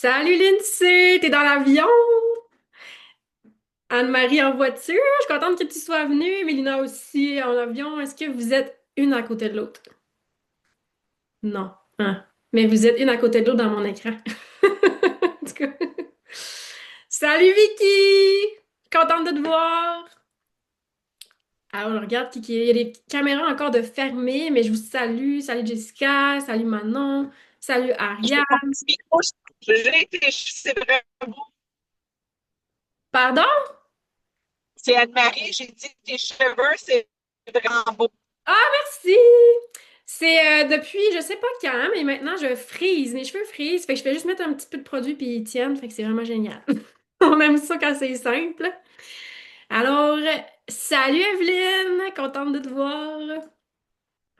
Salut Lindsay, t'es dans l'avion? Anne-Marie en voiture? Je suis contente que tu sois venue. Mélina aussi en avion. Est-ce que vous êtes une à côté de l'autre? Non. Hein. Mais vous êtes une à côté de l'autre dans mon écran. En tout cas. Salut Vicky! Contente de te voir. Alors, on regarde il y a des caméras encore de fermées, mais je vous salue. Salut Jessica, salut Manon, salut J'ai Aria. mon petit micro, c'est vraiment beau. Pardon? C'est Anne-Marie, j'ai dit tes cheveux, c'est vraiment beau. Ah, merci! C'est depuis, je sais pas quand, mais maintenant je frise. Mes cheveux frisent. Fait que je fais juste mettre un petit peu de produit puis ils tiennent. Fait que c'est vraiment génial. On aime ça quand c'est simple. Alors, salut Evelyne! Contente de te voir.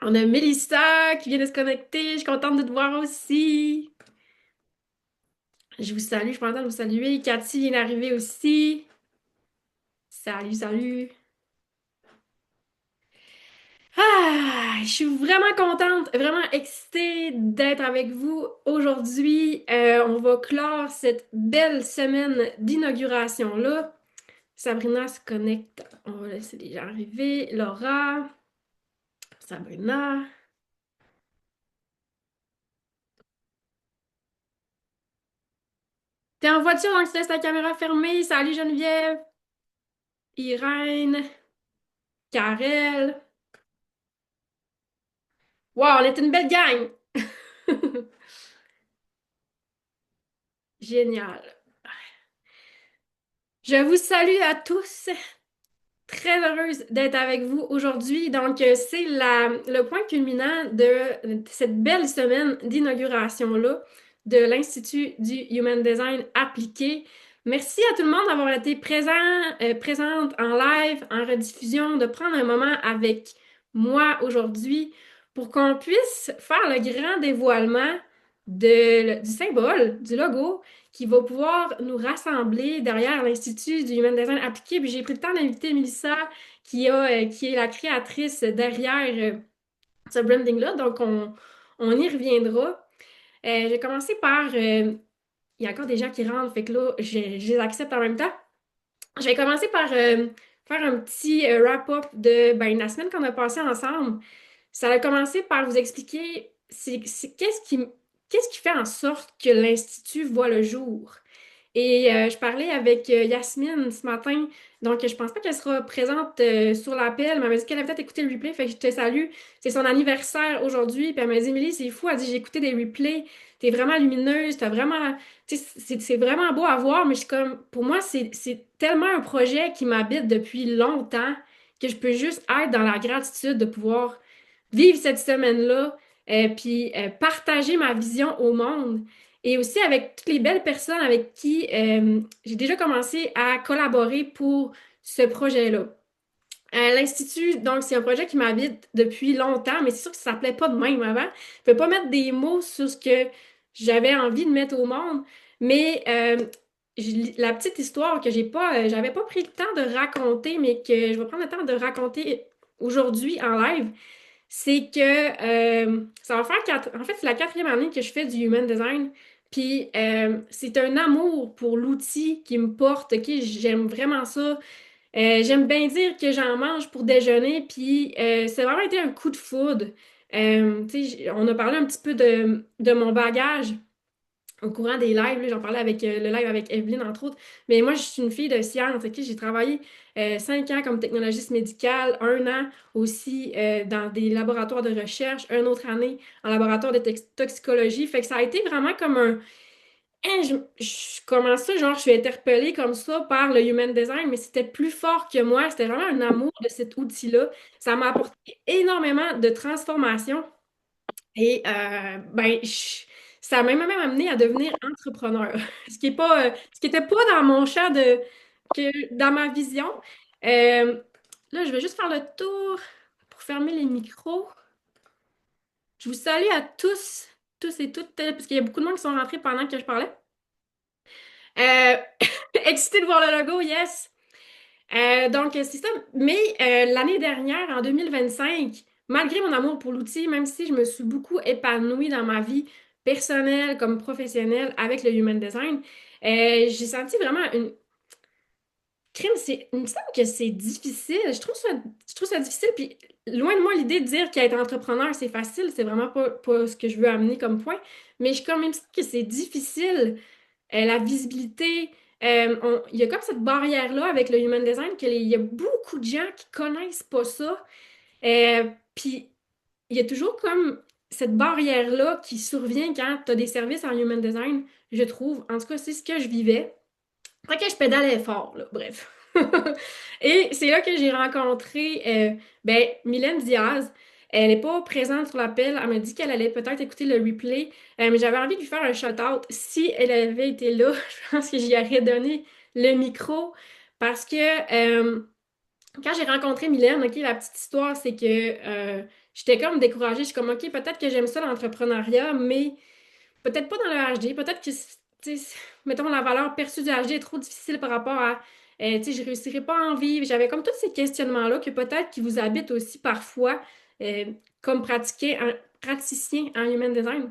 On a Mélissa qui vient de se connecter. Je suis contente de te voir aussi. Je vous salue, je suis contente de vous saluer. Cathy vient d'arriver aussi. Salut, salut. Ah, je suis vraiment contente, vraiment excitée d'être avec vous aujourd'hui. On va clore cette belle semaine d'inauguration-là. Sabrina se connecte. On va laisser les gens arriver. Laura, Sabrina. T'es en voiture donc tu laisses ta caméra fermée. Salut Geneviève, Irène, Karel. Wow, on est une belle gang! Génial. Je vous salue à tous. Très heureuse d'être avec vous aujourd'hui. Donc, c'est le point culminant de cette belle semaine d'inauguration-là de l'Institut du Human Design appliqué. Merci à tout le monde d'avoir été présente en live, en rediffusion, de prendre un moment avec moi aujourd'hui pour qu'on puisse faire le grand dévoilement du symbole, du logo qui va pouvoir nous rassembler derrière l'Institut du Human Design appliqué. Puis j'ai pris le temps d'inviter Melissa, qui est la créatrice derrière ce branding-là. Donc, on y reviendra. J'ai commencé par... il y a encore des gens qui rentrent, fait que là, je les accepte en même temps. J'ai commencé par faire un petit wrap-up de la semaine qu'on a passée ensemble. Ça a commencé par vous expliquer qu'est-ce qui fait en sorte que l'Institut voit le jour. Et je parlais avec Yasmine ce matin, donc je pense pas qu'elle sera présente sur l'appel, mais elle m'a dit qu'elle avait peut-être écouté le replay, fait que je te salue. C'est son anniversaire aujourd'hui, puis elle m'a dit, Émilie, c'est fou, elle dit, j'ai écouté des replays, t'es vraiment lumineuse, t'as vraiment, tu sais, c'est vraiment beau à voir, mais je suis comme, pour moi, c'est tellement un projet qui m'habite depuis longtemps que je peux juste être dans la gratitude de pouvoir vivre cette semaine-là, puis partager ma vision au monde. Et aussi avec toutes les belles personnes avec qui j'ai déjà commencé à collaborer pour ce projet-là. L'Institut, donc, c'est un projet qui m'habite depuis longtemps, mais c'est sûr que ça s'appelait pas de même avant. Je peux pas mettre des mots sur ce que j'avais envie de mettre au monde, mais la petite histoire que j'avais pas pris le temps de raconter, mais que je vais prendre le temps de raconter aujourd'hui en live, c'est que ça va faire en fait, c'est la quatrième année que je fais du human design. Puis c'est un amour pour l'outil qui me porte. Ok, j'aime vraiment ça. J'aime bien dire que j'en mange pour déjeuner. Puis c'est vraiment été un coup de foudre. Tu sais, on a parlé un petit peu de mon bagage au courant des lives, là, j'en parlais avec le live avec Evelyne, entre autres. Mais moi, je suis une fille de science. Ok? J'ai travaillé 5 ans comme technologiste médicale, un an aussi dans des laboratoires de recherche, une autre année en laboratoire de toxicologie. Fait que ça a été vraiment comme un... Hein, comment ça, genre, je suis interpellée comme ça par le human design, mais c'était plus fort que moi. C'était vraiment un amour de cet outil-là. Ça m'a apporté énormément de transformation. Et ça m'a même amené à devenir entrepreneur, ce qui était pas dans mon champ dans ma vision. Euh, Là, je vais juste faire le tour pour fermer les micros. Je vous salue à tous et toutes, parce qu'il y a beaucoup de monde qui sont rentrés pendant que je parlais. Euh, Excité de voir le logo, yes! Donc, c'est ça. Mais l'année dernière, en 2025, malgré mon amour pour l'outil, même si je me suis beaucoup épanouie dans ma vie personnelle comme professionnelle avec le human design, j'ai senti vraiment une crime. Il me semble que c'est difficile. Je trouve ça difficile. Puis loin de moi l'idée de dire qu'être entrepreneur, c'est facile. C'est vraiment pas ce que je veux amener comme point. Mais je quand même semble que c'est difficile. La visibilité, il y a comme cette barrière-là avec le human design il y a beaucoup de gens qui connaissent pas ça. Puis il y a toujours comme cette barrière-là qui survient quand tu as des services en human design, je trouve. En tout cas, c'est ce que je vivais. Fait que je pédalais fort, là, bref. Et c'est là que j'ai rencontré Mylène Diaz. Elle n'est pas présente sur l'appel. Elle m'a dit qu'elle allait peut-être écouter le replay. Mais j'avais envie de lui faire un shout-out. Si elle avait été là, je pense que j'y aurais donné le micro. Parce que quand j'ai rencontré Mylène, OK, la petite histoire, c'est que j'étais comme découragée. Je suis comme, OK, peut-être que j'aime ça l'entrepreneuriat, mais peut-être pas dans le HD, peut-être que, tu sais, mettons, la valeur perçue du HD est trop difficile par rapport à, tu sais, je réussirais pas à en vivre. J'avais comme tous ces questionnements-là que peut-être qui vous habitent aussi parfois euh, comme praticien en human design.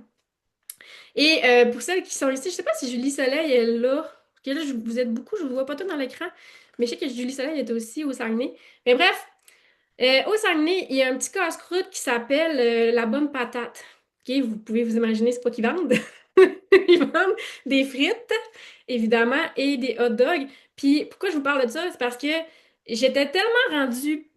Et pour celles qui sont ici, je sais pas si Julie Soleil est là. Ok, là, vous êtes beaucoup, je vous vois pas tout dans l'écran, mais je sais que Julie Soleil est aussi au Saguenay. Mais bref, au Saguenay, il y a un petit casse-croûte qui s'appelle la bonne patate. OK, vous pouvez vous imaginer c'est quoi qu'ils vendent. Ils vendent des frites, évidemment, et des hot dogs. Puis pourquoi je vous parle de ça? C'est parce que j'étais tellement rendue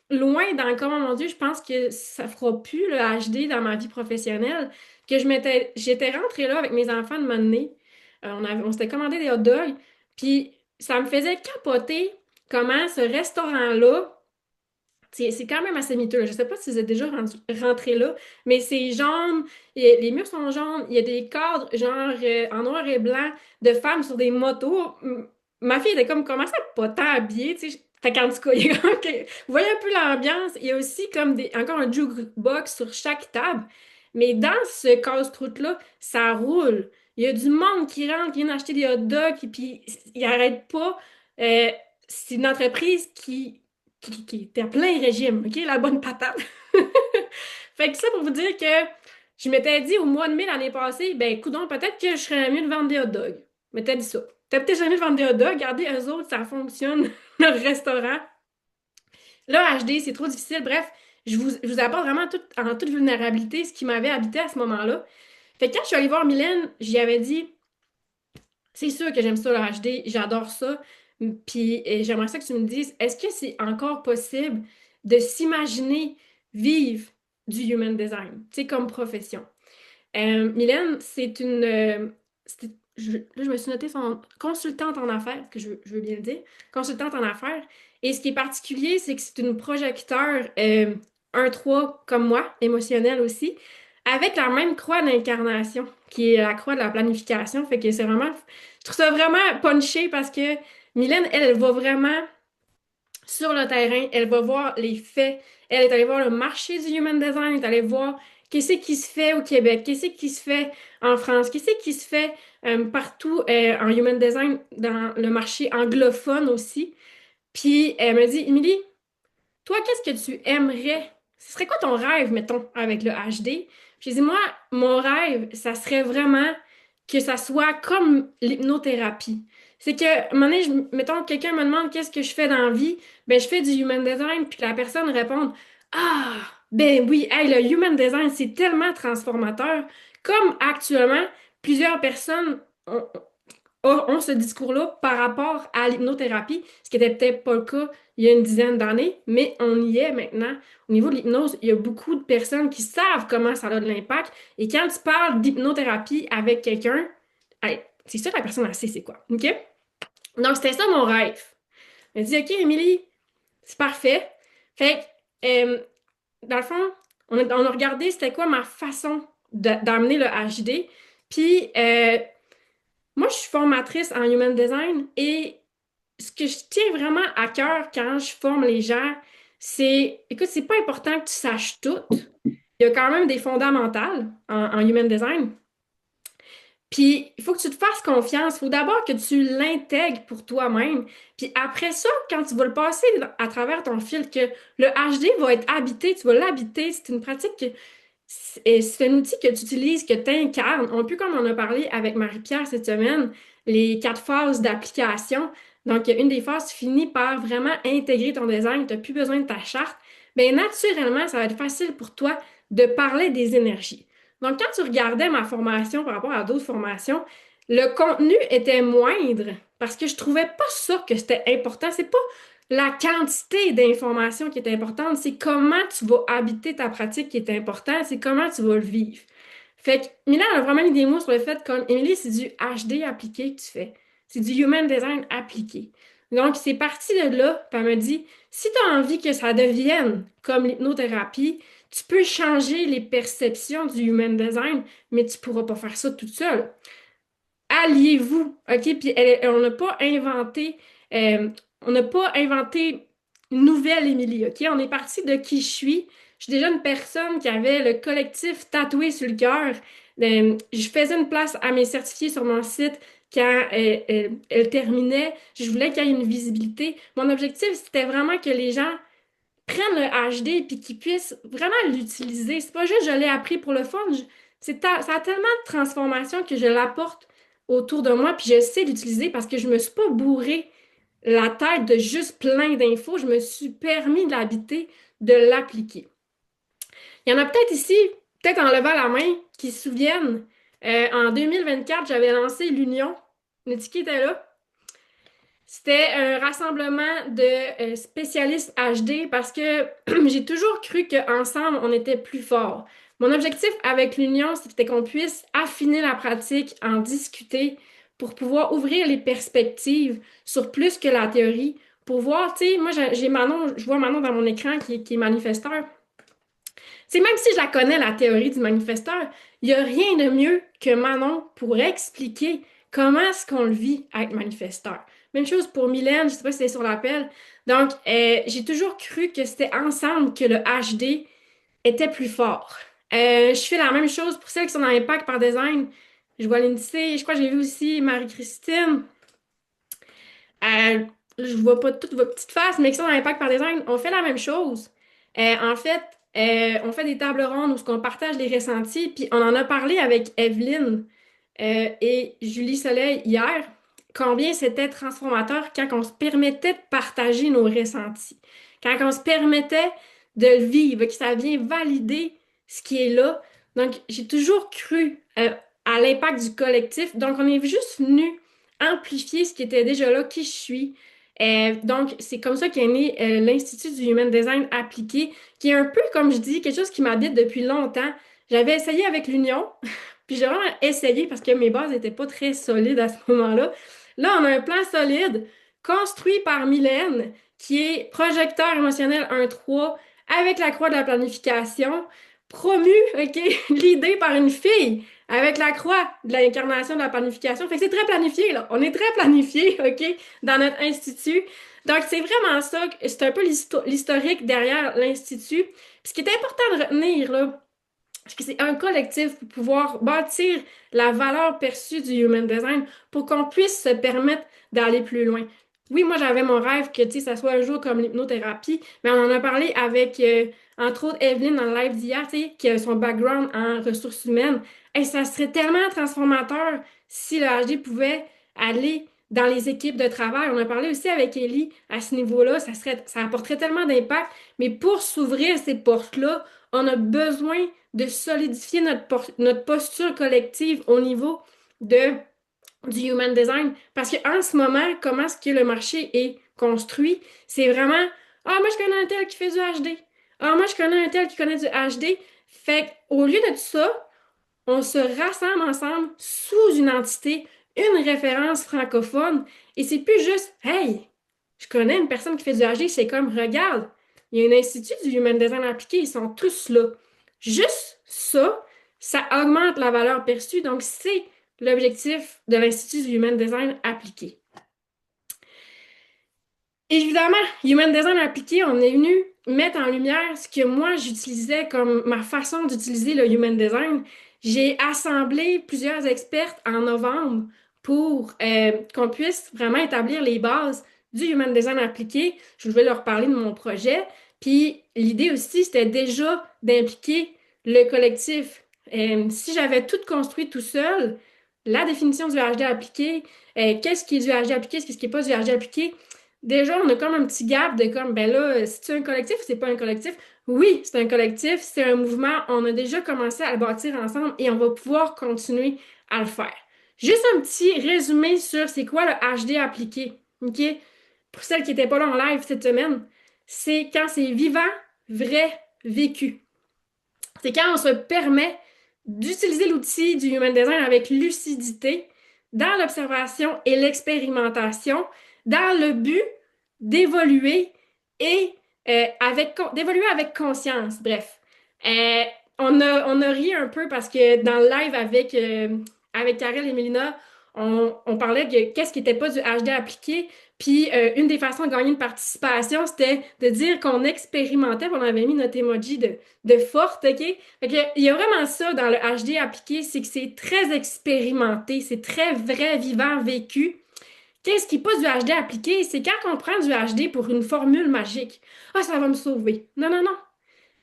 loin dans le comment, mon Dieu, je pense que ça fera plus le HD dans ma vie professionnelle, que j'étais rentrée là avec mes enfants de mon nez. On s'était commandé des hot dogs, puis ça me faisait capoter comment ce restaurant-là c'est quand même assez miteux, là. Je sais pas si vous êtes déjà rentré là, mais c'est jaune, les murs sont jaunes, il y a des cadres genre en noir et blanc de femmes sur des motos. Ma fille était comme, comment ça pas tant habillée, tu sais. Fait qu'en tout cas, il y a comme vous voyez un peu l'ambiance. Il y a aussi comme encore un jukebox sur chaque table. Mais dans ce casse-croûte-là, ça roule. Il y a du monde qui rentre, qui vient acheter des hot dogs, et puis ils n'arrêtent pas. Euh, c'est une entreprise qui était à plein régime, OK? La bonne patate. Fait que ça pour vous dire que je m'étais dit au mois de mai l'année passée, ben coudonc, peut-être que je serais mieux de vendre des hot dogs. Je m'étais dit ça. T'as peut-être jamais de vendre des hot dogs, regardez eux autres, ça fonctionne, leur restaurant. Là, HD, c'est trop difficile. Bref, je vous apporte vraiment en toute vulnérabilité ce qui m'avait habité à ce moment-là. Fait que quand je suis allée voir Mylène, j'y avais dit, c'est sûr que j'aime ça le HD, j'adore ça. Puis j'aimerais ça que tu me dises, est-ce que c'est encore possible de s'imaginer vivre du human design, tu sais, comme profession? Mylène, c'est une... là, je me suis notée son consultante en affaires, je veux bien le dire, consultante en affaires. Et ce qui est particulier, c'est que c'est une projecteur 1-3 comme moi, émotionnelle aussi, avec la même croix d'incarnation, qui est la croix de la planification. Fait que c'est vraiment... Je trouve ça vraiment punché parce que Mylène, elle va vraiment sur le terrain, elle va voir les faits. Elle est allée voir le marché du human design, elle est allée voir qu'est-ce qui se fait au Québec, qu'est-ce qui se fait en France, qu'est-ce qui se fait partout en human design dans le marché anglophone aussi. Puis elle me dit, Émilie, toi, qu'est-ce que tu aimerais? Ce serait quoi ton rêve, mettons, avec le HD? J'ai dit, moi, mon rêve, ça serait vraiment que ça soit comme l'hypnothérapie. C'est que, à un moment donné, mettons, quelqu'un me demande qu'est-ce que je fais dans la vie, ben, je fais du human design, puis que la personne répond, ah, ben oui, hey, le human design, c'est tellement transformateur. Comme actuellement, plusieurs personnes ont ce discours-là par rapport à l'hypnothérapie, ce qui n'était peut-être pas le cas il y a une dizaine d'années, mais on y est maintenant. Au niveau de l'hypnose, il y a beaucoup de personnes qui savent comment ça a de l'impact. Et quand tu parles d'hypnothérapie avec quelqu'un, hey, c'est sûr que la personne elle sait c'est quoi. OK? Donc, c'était ça mon rêve. Elle dit, OK, Émilie, c'est parfait. Fait que, dans le fond, on a regardé c'était quoi ma façon d'amener le HD. Puis, moi, je suis formatrice en Human Design et ce que je tiens vraiment à cœur quand je forme les gens, écoute, c'est pas important que tu saches tout. Il y a quand même des fondamentales en Human Design. Puis, il faut que tu te fasses confiance. Il faut d'abord que tu l'intègres pour toi-même. Puis après ça, quand tu vas le passer à travers ton fil, que le HD va être habité, tu vas l'habiter. C'est une pratique C'est un outil que tu utilises, que tu incarnes, un peu comme on a parlé avec Marie-Pierre cette semaine, les 4 phases d'application. Donc, une des phases, tu finis par vraiment intégrer ton design, tu n'as plus besoin de ta charte. Bien, naturellement, ça va être facile pour toi de parler des énergies. Donc, quand tu regardais ma formation par rapport à d'autres formations, le contenu était moindre parce que je trouvais pas ça que c'était important. C'est pas la quantité d'informations qui est importante, c'est comment tu vas habiter ta pratique qui est important, c'est comment tu vas le vivre. Fait que Milan a vraiment mis des mots sur le fait comme Émilie, c'est du HD appliqué que tu fais. C'est du human design appliqué. Donc, c'est parti de là, puis elle me dit, si tu as envie que ça devienne comme l'hypnothérapie, tu peux changer les perceptions du human design, mais tu pourras pas faire ça toute seule. Alliez-vous, OK? Puis euh, on n'a pas inventé une nouvelle Émilie, OK? On est parti de qui je suis. Je suis déjà une personne qui avait le collectif tatoué sur le cœur. Je faisais une place à mes certifiés sur mon site quand elle terminait. Je voulais qu'il y ait une visibilité. Mon objectif, c'était vraiment que les gens prennent le HD puis qu'ils puissent vraiment l'utiliser. C'est pas juste je l'ai appris pour le fun. Ça a tellement de transformations que je l'apporte autour de moi puis je sais l'utiliser parce que je me suis pas bourré la tête de juste plein d'infos. Je me suis permis de l'habiter, de l'appliquer. Il y en a peut-être ici, peut-être en levant la main, qui se souviennent. En 2024, j'avais lancé l'Union. Nitiki était là. C'était un rassemblement de spécialistes HD parce que j'ai toujours cru qu'ensemble, on était plus forts. Mon objectif avec l'Union, c'était qu'on puisse affiner la pratique, en discuter pour pouvoir ouvrir les perspectives sur plus que la théorie. Pour voir, tu sais, moi, j'ai Manon, je vois Manon dans mon écran qui est manifesteur. C'est même si je la connais, la théorie du manifesteur, il n'y a rien de mieux que Manon pour expliquer comment est-ce qu'on le vit être manifesteur. Même chose pour Mylène, je ne sais pas si c'est sur l'appel. Donc, j'ai toujours cru que c'était ensemble que le HD était plus fort. Je fais la même chose pour celles qui sont dans Impact par design. Je vois Lindsay, je crois que j'ai vu aussi Marie-Christine. Euh, je vois pas toutes vos petites faces, mais qui sont dans Impact par design. On fait la même chose. En fait, on fait des tables rondes où on partage les ressentis, puis on en a parlé avec Evelyne et Julie Soleil hier, combien c'était transformateur quand on se permettait de partager nos ressentis, quand on se permettait de le vivre, que ça vient valider ce qui est là. Donc, j'ai toujours cru à l'impact du collectif. Donc, on est juste venu amplifier ce qui était déjà là, qui je suis. Donc, c'est comme ça qu'est né l'Institut du Human Design appliqué, qui est un peu, comme je dis, quelque chose qui m'habite depuis longtemps. J'avais essayé avec l'Union, puis j'ai vraiment essayé parce que mes bases n'étaient pas très solides à ce moment-là. Là, on a un plan solide construit par Mylène, qui est projecteur émotionnel 1-3 avec la croix de la planification, promu, OK, l'idée par une fille avec la croix de l'incarnation de la planification. Fait que c'est très planifié, là. On est très planifié, OK, dans notre institut. Donc, c'est vraiment ça, c'est un peu l'historique derrière l'institut. Puis ce qui est important de retenir, là, parce que c'est un collectif pour pouvoir bâtir la valeur perçue du human design pour qu'on puisse se permettre d'aller plus loin. Oui, moi j'avais mon rêve que tu sais, ça soit un jour comme l'hypnothérapie, mais on en a parlé avec, entre autres, Evelyne dans le live d'hier, tu sais, qui a son background en ressources humaines. Et ça serait tellement transformateur si le HD pouvait aller dans les équipes de travail. On a parlé aussi avec Ellie à ce niveau-là, ça apporterait tellement d'impact, mais pour s'ouvrir ces portes-là, on a besoin de solidifier notre posture collective au niveau de, du human design. Parce qu'en ce moment, comment est-ce que le marché est construit? C'est vraiment, ah, moi, je connais un tel qui fait du HD. Ah, moi, je connais un tel qui connaît du HD. Fait qu'au lieu de tout ça, on se rassemble ensemble sous une entité, une référence francophone, et c'est plus juste, hey, je connais une personne qui fait du HD, c'est comme, regarde, il y a un institut du Human Design appliqué, ils sont tous là. Juste ça, ça augmente la valeur perçue, donc c'est l'objectif de l'Institut du Human Design appliqué. Évidemment, Human Design appliqué, on est venu mettre en lumière ce que moi j'utilisais comme ma façon d'utiliser le Human Design. J'ai assemblé plusieurs expertes en novembre pour qu'on puisse vraiment établir les bases du Human Design appliqué. Je vais leur parler de mon projet. Puis l'idée aussi, c'était déjà d'impliquer le collectif. Si j'avais tout construit tout seul, la définition du HD appliqué, qu'est-ce qui est du HD appliqué, qu'est-ce qui n'est pas du HD appliqué, déjà, on a comme un petit gap de comme, ben là, si c'est un collectif ou c'est pas un collectif? Oui, c'est un collectif, c'est un mouvement, on a déjà commencé à le bâtir ensemble et on va pouvoir continuer à le faire. Juste un petit résumé sur c'est quoi le HD appliqué, OK? Pour celles qui n'étaient pas là en live cette semaine, c'est quand c'est vivant, vrai, vécu. C'est quand on se permet d'utiliser l'outil du Human Design avec lucidité dans l'observation et l'expérimentation, dans le but d'évoluer et d'évoluer avec conscience. Bref, Euh, on a ri un peu parce que dans le live avec Karel et Mélina, on parlait de qu'est-ce qui n'était pas du HD appliqué. Puis une des façons de gagner une participation, c'était de dire qu'on expérimentait. Puis on avait mis notre emoji de forte, OK? Fait que, il y a vraiment ça dans le HD appliqué, c'est que c'est très expérimenté, c'est très vrai, vivant, vécu. Qu'est-ce qui n'est pas du HD appliqué? C'est quand on prend du HD pour une formule magique. Ah, ça va me sauver. Non, non, non.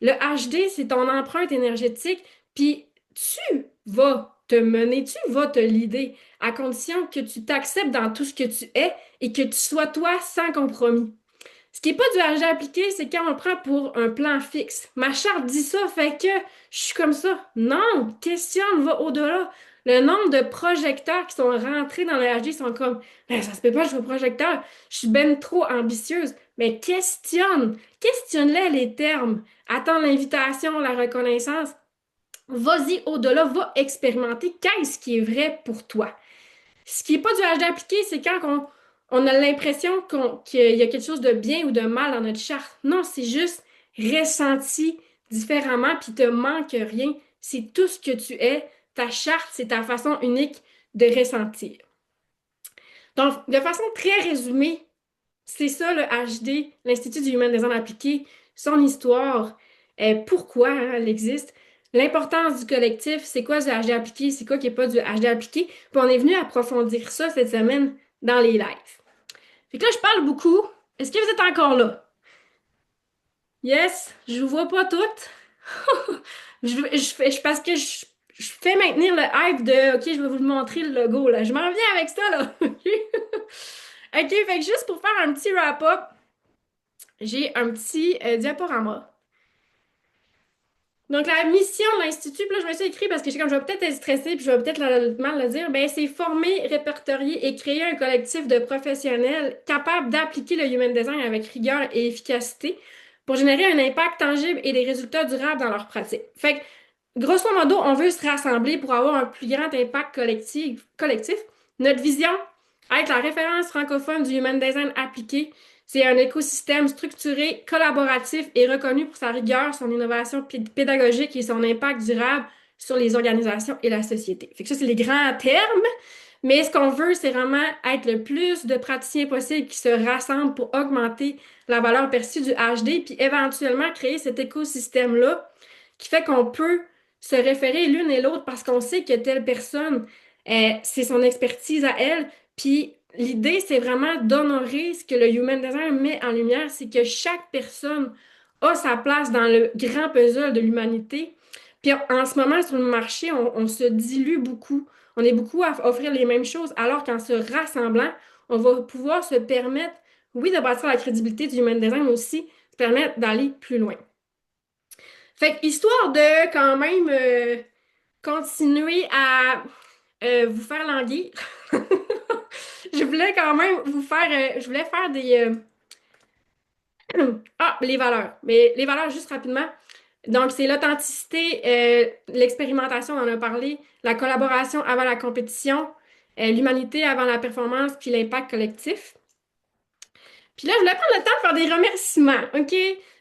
Le HD, c'est ton empreinte énergétique, puis tu vas te mener, tu vas te leader, à condition que tu t'acceptes dans tout ce que tu es et que tu sois toi sans compromis. Ce qui n'est pas du RG appliqué, c'est quand on le prend pour un plan fixe. Ma charte dit ça, fait que je suis comme ça. Non, questionne, va au-delà. Le nombre de projecteurs qui sont rentrés dans le RG sont comme, ben, ça se peut pas, je suis projecteur. Je suis ben trop ambitieuse. Mais questionne, questionne-les les termes. Attends l'invitation, la reconnaissance. Vas-y au-delà, va expérimenter qu'est-ce qui est vrai pour toi. Ce qui n'est pas du HD appliqué, c'est quand on a l'impression qu'il y a quelque chose de bien ou de mal dans notre charte. Non, c'est juste ressenti différemment, puis il te manque rien. C'est tout ce que tu es. Ta charte, c'est ta façon unique de ressentir. Donc, de façon très résumée, c'est ça le HD, l'Institut du Human Design appliqué, son histoire, pourquoi hein, elle existe, l'importance du collectif, c'est quoi du HD appliqué, c'est quoi qui n'est pas du HD appliqué. Puis on est venu approfondir ça cette semaine dans les lives. Fait que là, je parle beaucoup. Est-ce que vous êtes encore là? Yes, je vous vois pas toutes. Parce que je fais maintenir le hype de OK, je vais vous montrer le logo là. Je m'en viens avec ça là. OK, fait que juste pour faire un petit wrap-up, j'ai un petit diaporama. Donc, la mission de l'Institut, puis là, je me suis écrit parce que je vais peut-être être stressée, puis je vais peut-être mal le dire, ben, c'est former, répertorier et créer un collectif de professionnels capables d'appliquer le Human Design avec rigueur et efficacité pour générer un impact tangible et des résultats durables dans leur pratique. Fait que, grosso modo, on veut se rassembler pour avoir un plus grand impact collectif. Notre vision, être la référence francophone du Human Design appliqué, c'est un écosystème structuré, collaboratif et reconnu pour sa rigueur, son innovation pédagogique et son impact durable sur les organisations et la société. Fait que ça, c'est les grands termes, mais ce qu'on veut, c'est vraiment être le plus de praticiens possible qui se rassemblent pour augmenter la valeur perçue du HD, puis éventuellement créer cet écosystème-là qui fait qu'on peut se référer l'une et l'autre parce qu'on sait que telle personne, c'est son expertise à elle, puis l'idée, c'est vraiment d'honorer ce que le Human Design met en lumière, c'est que chaque personne a sa place dans le grand puzzle de l'humanité. Puis en ce moment, sur le marché, on se dilue beaucoup. On est beaucoup à offrir les mêmes choses, alors qu'en se rassemblant, on va pouvoir se permettre, oui, de bâtir la crédibilité du Human Design, mais aussi se permettre d'aller plus loin. Fait que, histoire de quand même continuer à vous faire languir, je voulais quand même vous faire, je voulais faire ah, les valeurs. Mais les valeurs, juste rapidement. Donc, c'est l'authenticité, l'expérimentation, on en a parlé, la collaboration avant la compétition, l'humanité avant la performance, puis l'impact collectif. Puis là, je voulais prendre le temps de faire des remerciements, OK?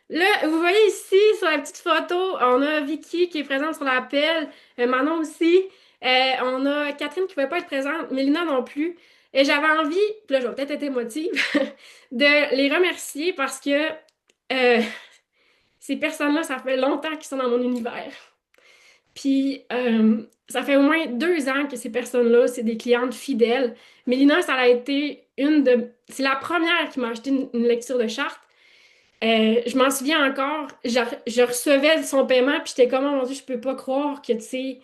Là, vous voyez ici, sur la petite photo, on a Vicky qui est présente sur l'appel, Manon aussi, on a Catherine qui ne pouvait pas être présente, Mélina non plus. Et j'avais envie, puis là, je vais peut-être être émotive, de les remercier parce que ces personnes-là, ça fait longtemps qu'ils sont dans mon univers. Puis, ça fait au moins 2 ans que ces personnes-là, c'est des clientes fidèles. Mélina, ça a été c'est la première qui m'a acheté une lecture de charte. Je m'en souviens encore, je recevais son paiement, puis j'étais comme, oh mon Dieu, je peux pas croire que, tu sais,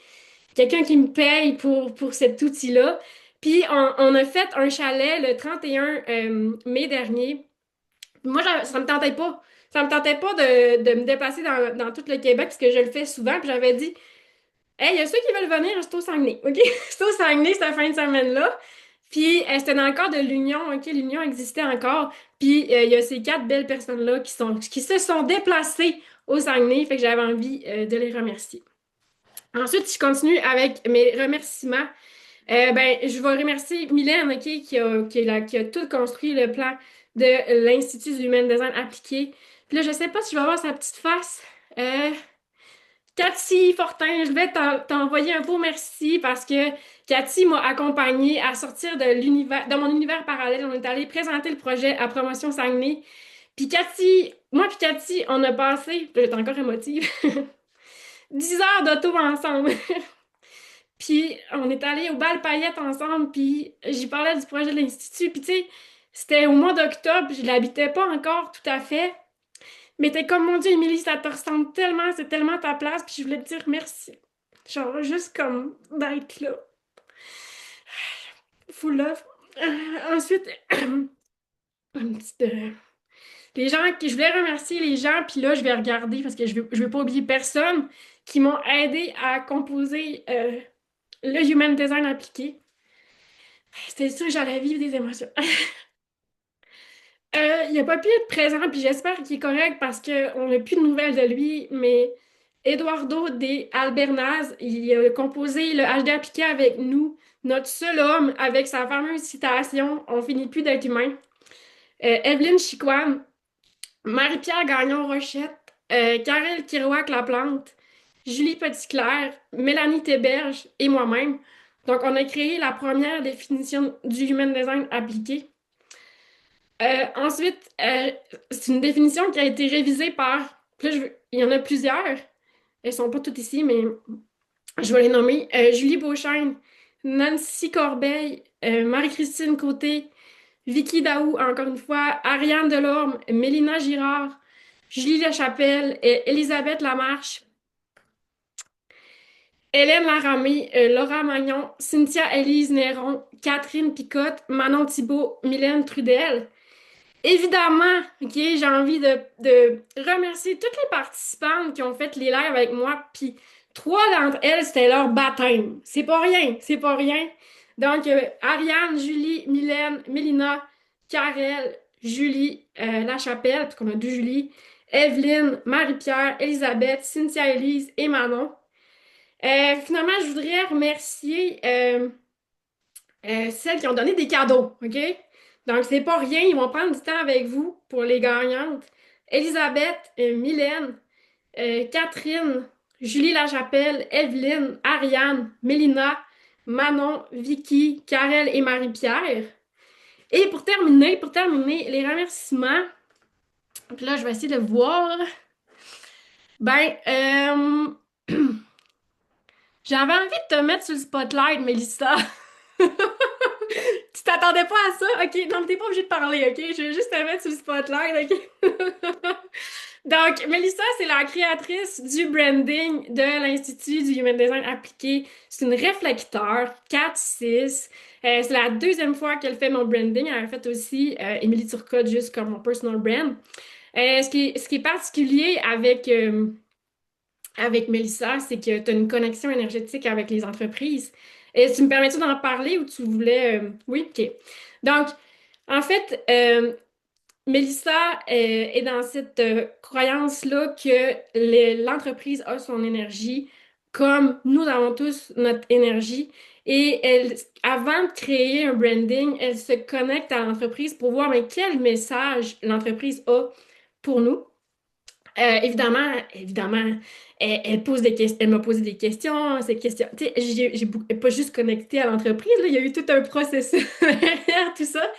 quelqu'un qui me paye pour cet outil-là. Puis on a fait un chalet le 31 mai dernier. Moi, ça me tentait pas. Ça me tentait pas de me déplacer dans tout le Québec, parce que je le fais souvent, puis j'avais dit, hey, il y a ceux qui veulent venir, c'est au Saguenay, OK? C'est au Saguenay cette fin de semaine-là. Puis c'était dans le cadre de l'Union, OK? L'Union existait encore. Puis il y a ces quatre belles personnes-là qui se sont déplacées au Saguenay, fait que j'avais envie de les remercier. Ensuite, je continue avec mes remerciements. Ben, je vais remercier Mylène, OK, qui a tout construit le plan de l'Institut du Human Design appliqué. Puis là, je sais pas si je vais avoir sa petite face. Euh, Cathy Fortin, je vais t'envoyer un beau merci parce que Cathy m'a accompagnée à sortir de mon univers parallèle. On est allé présenter le projet à Promotion Saguenay. Puis Cathy, moi puis Cathy, on a passé, j'étais encore émotive, 10 heures d'auto ensemble. Puis on est allé au bal paillettes ensemble, puis j'y parlais du projet de l'Institut. Puis tu sais, c'était au mois d'octobre, je l'habitais pas encore tout à fait. Mais t'es comme, mon Dieu, Émilie, ça te ressemble tellement, c'est tellement ta place, puis je voulais te dire merci. Genre, juste comme d'être là. Full love. Ensuite, une petite, les gens je voulais remercier les gens, puis là, je vais regarder parce que je veux pas oublier personne qui m'ont aidé à composer le Human Design appliqué. C'était sûr que j'allais vivre des émotions. Il a pas pu être présent, puis j'espère qu'il est correct parce qu'on n'a plus de nouvelles de lui, mais Eduardo de Albernaz, il a composé le HD appliqué avec nous, notre seul homme, avec sa fameuse citation « On finit plus d'être humain ». Evelyne Chiquan, Marie-Pierre Gagnon-Rochette, Karel Kirouac-Laplante, Julie Petitclerc, Mélanie Théberge et moi-même. Donc, on a créé la première définition du Human Design appliqué. Ensuite, c'est une définition qui a été révisée par... Là, il y en a plusieurs. Elles sont pas toutes ici, mais je vais les nommer. Julie Beauchesne, Nancy Corbeil, Marie-Christine Côté, Vicky Daou, encore une fois, Ariane Delorme, Mélina Girard, Julie Lachapelle, Elisabeth Lamarche, Hélène Laramée, Laura Magnon, Cynthia Élise Néron, Catherine Picotte, Manon Thibault, Mylène Trudel. Évidemment, OK, j'ai envie de remercier toutes les participantes qui ont fait les lives avec moi, puis trois d'entre elles, c'était leur baptême. C'est pas rien, c'est pas rien. Donc, Ariane, Julie, Mylène, Mélina, Karel, Julie, Lachapelle, parce qu'on a deux Julie, Evelyne, Marie-Pierre, Elisabeth, Cynthia Elise et Manon. Finalement, je voudrais remercier celles qui ont donné des cadeaux, OK? Donc, c'est pas rien, ils vont prendre du temps avec vous pour les gagnantes. Elisabeth, Mylène, Catherine, Julie Lachapelle, Evelyne, Ariane, Mélina, Manon, Vicky, Karel et Marie-Pierre. Et pour terminer, les remerciements. Puis là, je vais essayer de voir. Ben, j'avais envie de te mettre sur le spotlight, Mélissa. Tu t'attendais pas à ça? OK, non, mais t'es pas obligé de parler, OK? Je vais juste te mettre sur le spotlight, OK? Donc, Mélissa, c'est la créatrice du branding de l'Institut du Human Design appliqué. C'est une réflecteur 4-6. C'est la deuxième fois qu'elle fait mon branding. Elle a fait aussi Émilie Turcotte, juste comme mon personal brand. Ce qui est particulier avec Mélissa, c'est que tu as une connexion énergétique avec les entreprises. Et tu me permets-tu d'en parler ou tu voulais... Oui, OK. Donc, en fait, Mélissa est dans cette croyance-là que l'entreprise a son énergie comme nous avons tous notre énergie. Et avant de créer un branding, elle se connecte à l'entreprise pour voir mais quel message l'entreprise a pour nous. Évidemment, elle pose des questions, elle m'a posé des questions, ces questions. Tu sais, j'ai pas juste connecté à l'entreprise, là, il y a eu tout un processus derrière tout ça.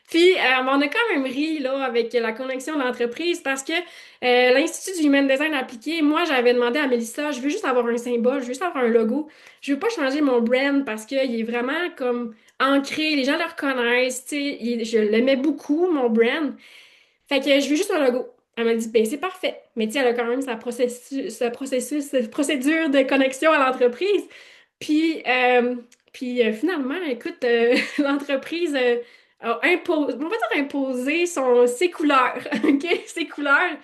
Puis, on a quand même ri là, avec la connexion de l'entreprise parce que l'Institut du Human Design appliqué, moi, j'avais demandé à Mélissa, je veux juste avoir un symbole, je veux juste avoir un logo. Je veux pas changer mon brand parce qu'il est vraiment comme ancré, les gens le reconnaissent, tu sais, je l'aimais beaucoup, mon brand. Fait que je veux juste un logo. Elle m'a dit, ben c'est parfait. Mais tu sais, elle a quand même sa procédure de connexion à l'entreprise. Puis, finalement, écoute, l'entreprise on va dire imposé ses couleurs, OK? Ses couleurs.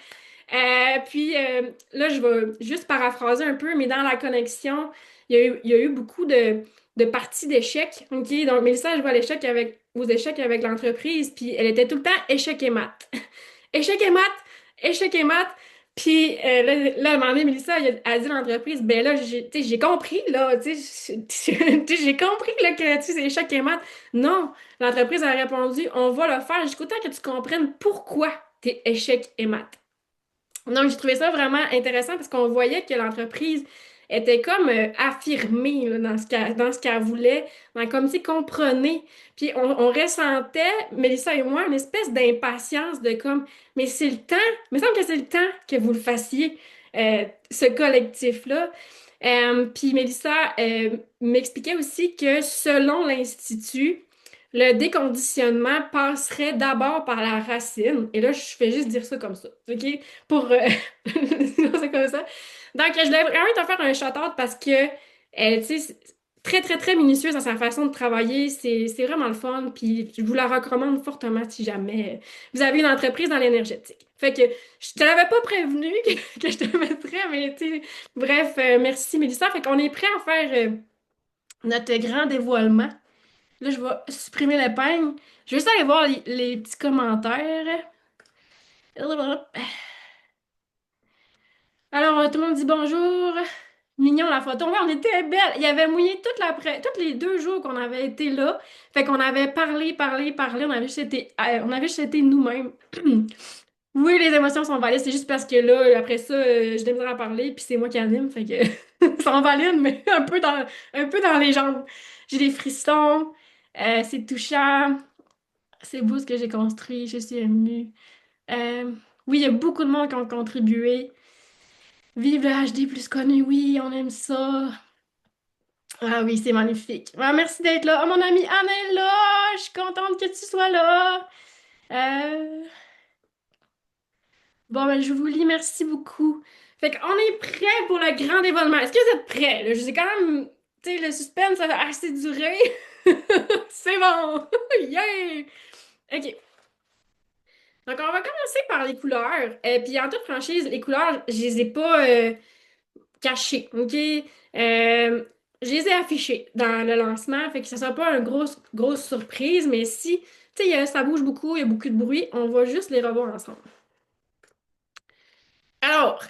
Là, je vais juste paraphraser un peu, mais dans la connexion, il y a eu beaucoup de parties d'échecs, OK? Donc, Mélissa, je vois aux échecs avec l'entreprise, puis elle était tout le temps échec et maths. Échec et maths, échec et maths. Puis à un moment donné, Mélissa, elle a dit à l'entreprise, ben là, tu sais, j'ai compris, là, tu sais, j'ai compris là, que tu sais, c'est échec et maths. Non, l'entreprise a répondu, on va le faire jusqu'au temps que tu comprennes pourquoi t'es échec et maths. Donc, j'ai trouvé ça vraiment intéressant parce qu'on voyait que l'entreprise était comme affirmée là, dans ce qu'elle voulait, comme si comprenait. Puis on ressentait, Mélissa et moi, une espèce d'impatience de comme, mais c'est le temps, il me semble que c'est le temps que vous le fassiez, ce collectif-là. Puis Mélissa m'expliquait aussi que selon l'Institut, le déconditionnement passerait d'abord par la racine. Et là, je fais juste dire ça comme ça, OK? C'est comme ça. Donc, je voulais vraiment te faire un shout-out parce que, tu sais, c'est très, très, très minutieuse dans sa façon de travailler. C'est vraiment le fun. Puis, je vous la recommande fortement si jamais vous avez une entreprise dans l'énergétique. Fait que, je te l'avais pas prévenu que je te mettrais, mais tu sais, bref, merci Mélissa. Fait qu'on est prêt à faire notre grand dévoilement. Là, je vais supprimer l'épingle. Je vais juste aller voir les petits commentaires. Alors, tout le monde dit bonjour. Mignon la photo. Ouais, on était belle. Il y avait mouillé tous les 2 jours qu'on avait été là. Fait qu'on avait parlé, parlé, parlé. On avait juste été nous-mêmes. Oui, les émotions sont valides. C'est juste parce que là, après ça, je démisère à parler, puis c'est moi qui anime. Fait que ça en valide, mais un peu dans les jambes. J'ai des frissons. C'est touchant. C'est beau ce que j'ai construit. Je suis émue. Euh, oui, il y a beaucoup de monde qui ont contribué. Vive le HD plus connu, oui, on aime ça. Ah oui, c'est magnifique. Ah, merci d'être là. Oh, mon amie Anne est là. Je suis contente que tu sois là. Euh, Bon, ben, je vous lis. Merci beaucoup. Fait qu'on est prêt pour le grand dévoilement. Est-ce que vous êtes prêts, là? Je sais quand même, tu sais, le suspense, ça a assez duré. C'est bon. Yeah! OK. Donc, on va commencer par les couleurs. Puis, en toute franchise, les couleurs, je les ai pas cachées, OK? Je les ai affichées dans le lancement, fait que ça sera pas une grosse surprise, mais si, tu sais, ça bouge beaucoup, il y a beaucoup de bruit, on va juste les revoir ensemble. Alors,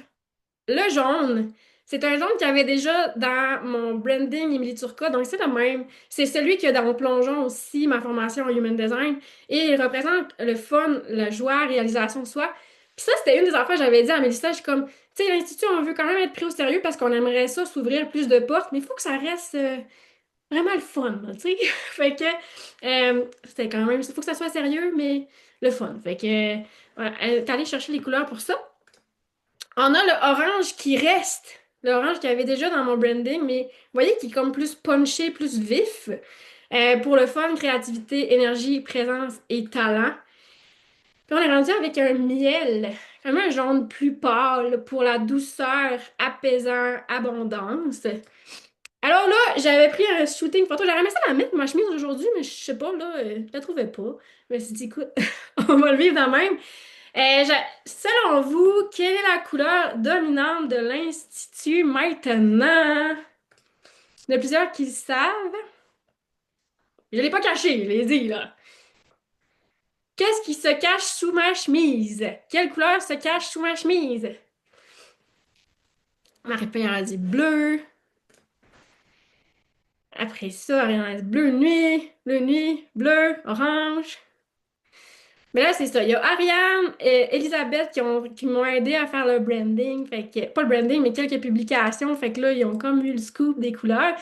le jaune, c'est un jaune qu'il y avait déjà dans mon branding Emily Turca, donc c'est le même. C'est celui qu'il y a dans mon plongeon aussi, ma formation en Human Design. Et il représente le fun, la joie, réalisation de soi. Puis ça, c'était une des affaires que j'avais dit à Mélissa. Je suis comme, tu sais, l'Institut, on veut quand même être pris au sérieux parce qu'on aimerait ça s'ouvrir plus de portes, mais il faut que ça reste vraiment le fun, là, tu sais. Fait que, c'était quand même, il faut que ça soit sérieux, mais le fun. Fait que, voilà, t'es allée chercher les couleurs pour ça. On a le orange qui reste. Le orange qu'il y avait déjà dans mon branding, mais vous voyez qui est comme plus punché, plus vif. Pour le fun, créativité, énergie, présence et talent. Puis on est rendu avec un miel, comme un jaune plus pâle pour la douceur, apaisant, abondance. Alors là, j'avais pris un shooting photo. J'aurais aimé ça la mettre, ma chemise aujourd'hui, mais je sais pas, là, je la trouvais pas. Je me suis dit, écoute, on va le vivre de même. Selon vous, quelle est la couleur dominante de l'Institut maintenant? Il y en a plusieurs qui le savent. Je ne l'ai pas caché, je l'ai dit, là. Qu'est-ce qui se cache sous ma chemise? Quelle couleur se cache sous ma chemise? Marie-Pierre a dit bleu. Après ça, Ariane a dit bleu nuit, bleu, orange. Mais là, c'est ça. Il y a Ariane et Elisabeth qui m'ont aidé à faire le branding. Fait que, pas le branding, mais quelques publications. Fait que là, ils ont comme eu le scoop des couleurs.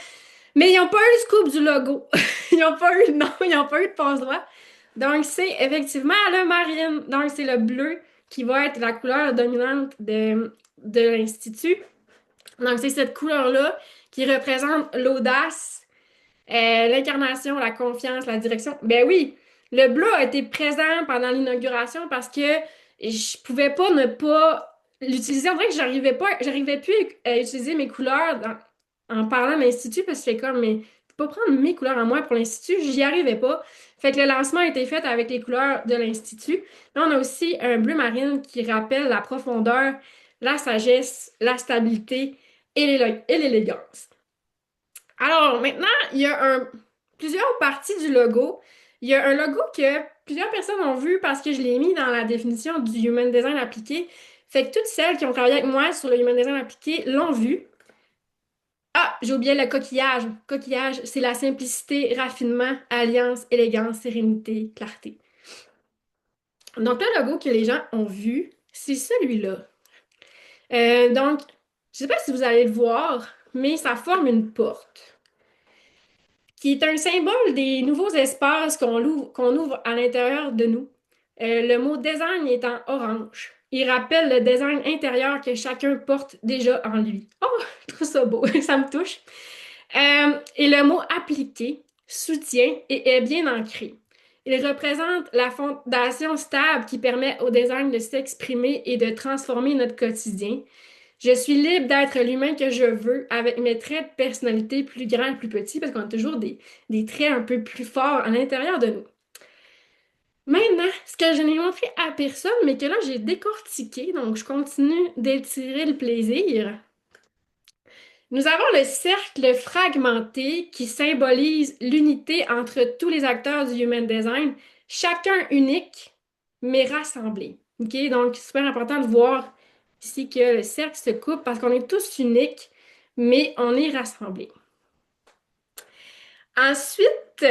Mais ils n'ont pas eu le scoop du logo. Ils n'ont pas eu, non, ils n'ont pas eu de passe-droit. Donc, c'est effectivement le marine. Donc, c'est le bleu qui va être la couleur dominante de l'Institut. Donc, c'est cette couleur-là qui représente l'audace, l'incarnation, la confiance, la direction. Ben oui, le bleu a été présent pendant l'inauguration parce que Et je pouvais pas ne pas l'utiliser. On dirait que j'arrivais plus à utiliser mes couleurs en parlant de l'Institut parce que c'est comme, mais je peux pas prendre mes couleurs à moi pour l'Institut, j'y arrivais pas. Fait que le lancement a été fait avec les couleurs de l'Institut. Là, on a aussi un bleu marine qui rappelle la profondeur, la sagesse, la stabilité et l'élégance. Alors, maintenant, il y a plusieurs parties du logo. Il y a un logo que plusieurs personnes ont vu parce que je l'ai mis dans la définition du Human Design appliqué. Fait que toutes celles qui ont travaillé avec moi sur le Human Design appliqué l'ont vu. Ah, j'ai oublié le coquillage. Coquillage, c'est la simplicité, raffinement, alliance, élégance, sérénité, clarté. Donc, le logo que les gens ont vu, c'est celui-là. Donc, je sais pas si vous allez le voir, mais ça forme une porte, qui est un symbole des nouveaux espaces qu'on ouvre à l'intérieur de nous. Le mot design est en orange. Il rappelle le design intérieur que chacun porte déjà en lui. Oh, je trouve ça beau, ça me touche. Et le mot appliqué soutient et est bien ancré. Il représente la fondation stable qui permet au design de s'exprimer et de transformer notre quotidien. Je suis libre d'être l'humain que je veux avec mes traits de personnalité plus grands et plus petits parce qu'on a toujours des traits un peu plus forts à l'intérieur de nous. Maintenant, ce que je n'ai montré à personne, mais que là j'ai décortiqué, donc je continue d'étirer le plaisir. Nous avons le cercle fragmenté qui symbolise l'unité entre tous les acteurs du Human Design, chacun unique, mais rassemblé. OK? Donc, c'est super important de voir ici que le cercle se coupe parce qu'on est tous uniques, mais on est rassemblés. Ensuite,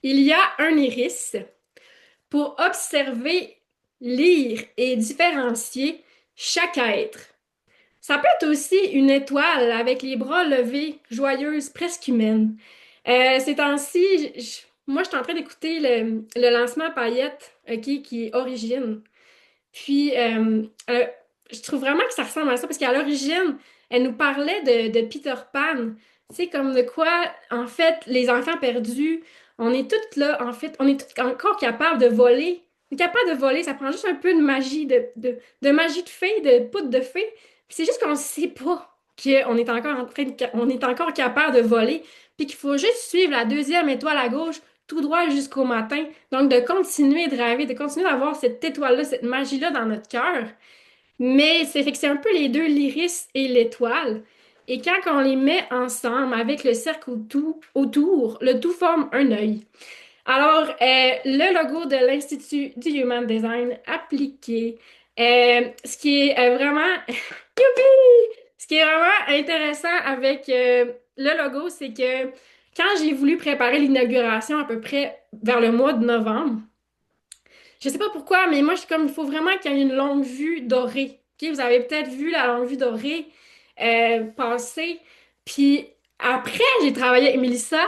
il y a un iris pour observer, lire et différencier chaque être. Ça peut être aussi une étoile avec les bras levés, joyeuse, presque humaine. Ces temps-ci, moi, je suis en train d'écouter le lancement Paillette, OK, qui est Origine. Puis, je trouve vraiment que ça ressemble à ça parce qu'à l'origine, elle nous parlait de Peter Pan. Tu sais, comme de quoi, en fait, les enfants perdus, on est toutes là, en fait, on est toutes encore capables de voler. On est capable de voler, ça prend juste un peu de magie, de magie de fée, de poudre de fée. Puis c'est juste qu'on ne sait pas qu'on est encore on est encore capable de voler, puis qu'il faut juste suivre la deuxième étoile à gauche, tout droit jusqu'au matin. Donc, de continuer de rêver, de continuer d'avoir cette étoile-là, cette magie-là dans notre cœur. Mais c'est fait que c'est un peu les deux, l'iris et l'étoile. Et quand on les met ensemble avec le cercle autour, le tout forme un œil. Alors, le logo de l'Institut du Human Design appliqué, ce qui est vraiment, youpi! Ce qui est vraiment intéressant avec le logo, c'est que quand j'ai voulu préparer l'inauguration à peu près vers le mois de novembre, je sais pas pourquoi, mais moi, je suis comme, il faut vraiment qu'il y ait une longue vue dorée. Ok, vous avez peut-être vu la longue vue dorée passer. Puis après, j'ai travaillé avec Mélissa,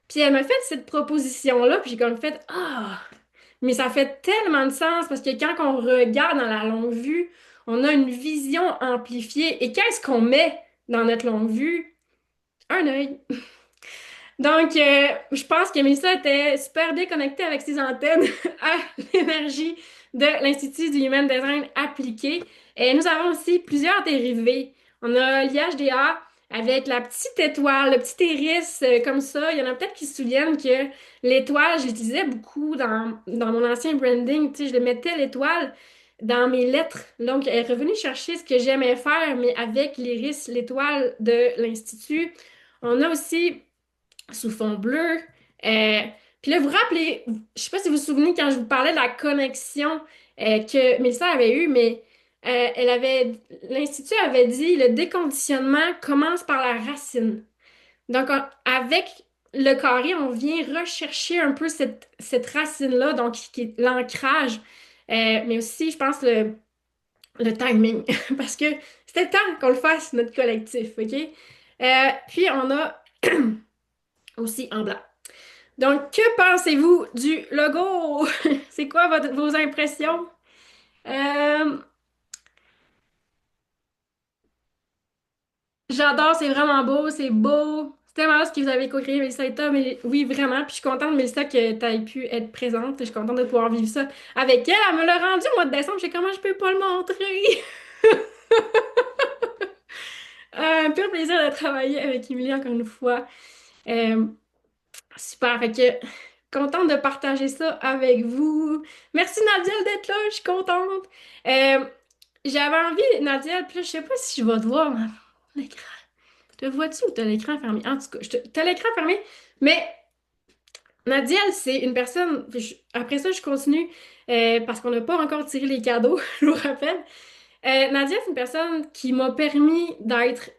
puis elle m'a fait cette proposition-là, puis j'ai comme fait, ah, mais ça fait tellement de sens parce que quand on regarde dans la longue vue, on a une vision amplifiée. Et qu'est-ce qu'on met dans notre longue vue? Un œil. Donc, je pense que Mélissa était super bien connectée avec ses antennes à l'énergie de l'Institut du Human Design appliqué. Et nous avons aussi plusieurs dérivés. On a l'IHDA avec la petite étoile, le petit iris comme ça. Il y en a peut-être qui se souviennent que l'étoile, je l'utilisais beaucoup dans mon ancien branding. Tu sais, je le mettais l'étoile dans mes lettres. Donc, elle est revenue chercher ce que j'aimais faire, mais avec l'iris, l'étoile de l'Institut. On a aussi sous fond bleu. Euh, puis là, vous vous rappelez, je sais pas si vous vous souvenez quand je vous parlais de la connexion que Mélissa avait eue, mais l'Institut avait dit le déconditionnement commence par la racine. Donc, avec le carré, on vient rechercher un peu cette racine-là, donc qui est l'ancrage, mais aussi, je pense, le timing, parce que c'était temps qu'on le fasse, notre collectif, OK? Puis, on a aussi en blanc. Donc, que pensez-vous du logo? C'est quoi vos impressions? Euh, J'adore, c'est vraiment beau, c'est beau, tellement hâte que vous avez co-créé Mélissa et Tom. Mais oui, vraiment. Puis je suis contente, Mélissa, que tu aies pu être présente. Je suis contente de pouvoir vivre ça avec elle. Elle me l'a rendu au mois de décembre. Je sais comment je peux pas le montrer. Un pur plaisir de travailler avec Émilie encore une fois. Euh, Super. Fait que contente de partager ça avec vous. Merci Nadia d'être là. Je suis contente. Euh, J'avais envie, Nadia, puis là, je sais pas si je vais te voir. L'écran. Te vois-tu ou t'as l'écran fermé? En tout cas, t'as l'écran fermé, mais Nadia, c'est une personne. Après ça, je continue parce qu'on n'a pas encore tiré les cadeaux, je vous rappelle. Nadia, c'est une personne qui m'a permis d'être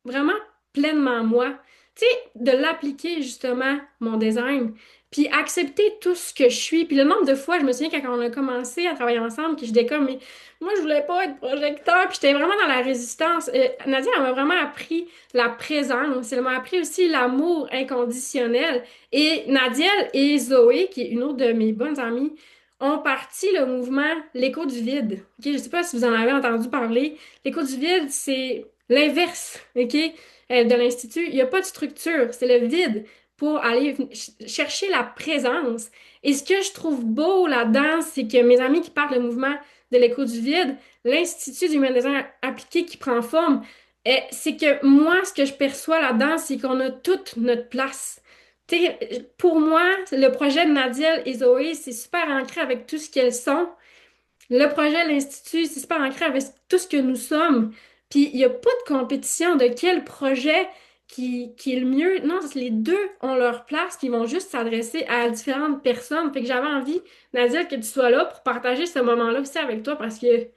vraiment pleinement moi. Tu sais, de l'appliquer justement, mon design, puis accepter tout ce que je suis. Puis le nombre de fois, je me souviens quand on a commencé à travailler ensemble, que j'étais comme, mais moi, je voulais pas être projecteur, puis j'étais vraiment dans la résistance. Nadia, elle m'a vraiment appris la présence, elle m'a appris aussi l'amour inconditionnel. Et Nadia et Zoé, qui est une autre de mes bonnes amies, ont parti le mouvement L'écho du vide. Ok, je sais pas si vous en avez entendu parler. L'écho du vide, c'est l'inverse, OK, de l'Institut. Il n'y a pas de structure, c'est le vide pour aller chercher la présence. Et ce que je trouve beau là-dedans, c'est que mes amis qui parlent le mouvement de l'écho du vide, l'Institut du Human Design appliqué qui prend forme, c'est que moi, ce que je perçois là-dedans, c'est qu'on a toute notre place. Pour moi, le projet de Nadiel et Zoé, c'est super ancré avec tout ce qu'elles sont. Le projet de l'Institut, c'est super ancré avec tout ce que nous sommes. Puis il n'y a pas de compétition de quel projet qui est le mieux. Non, les deux ont leur place, puis ils vont juste s'adresser à différentes personnes. Fait que j'avais envie, Nadia, que tu sois là pour partager ce moment-là aussi avec toi parce que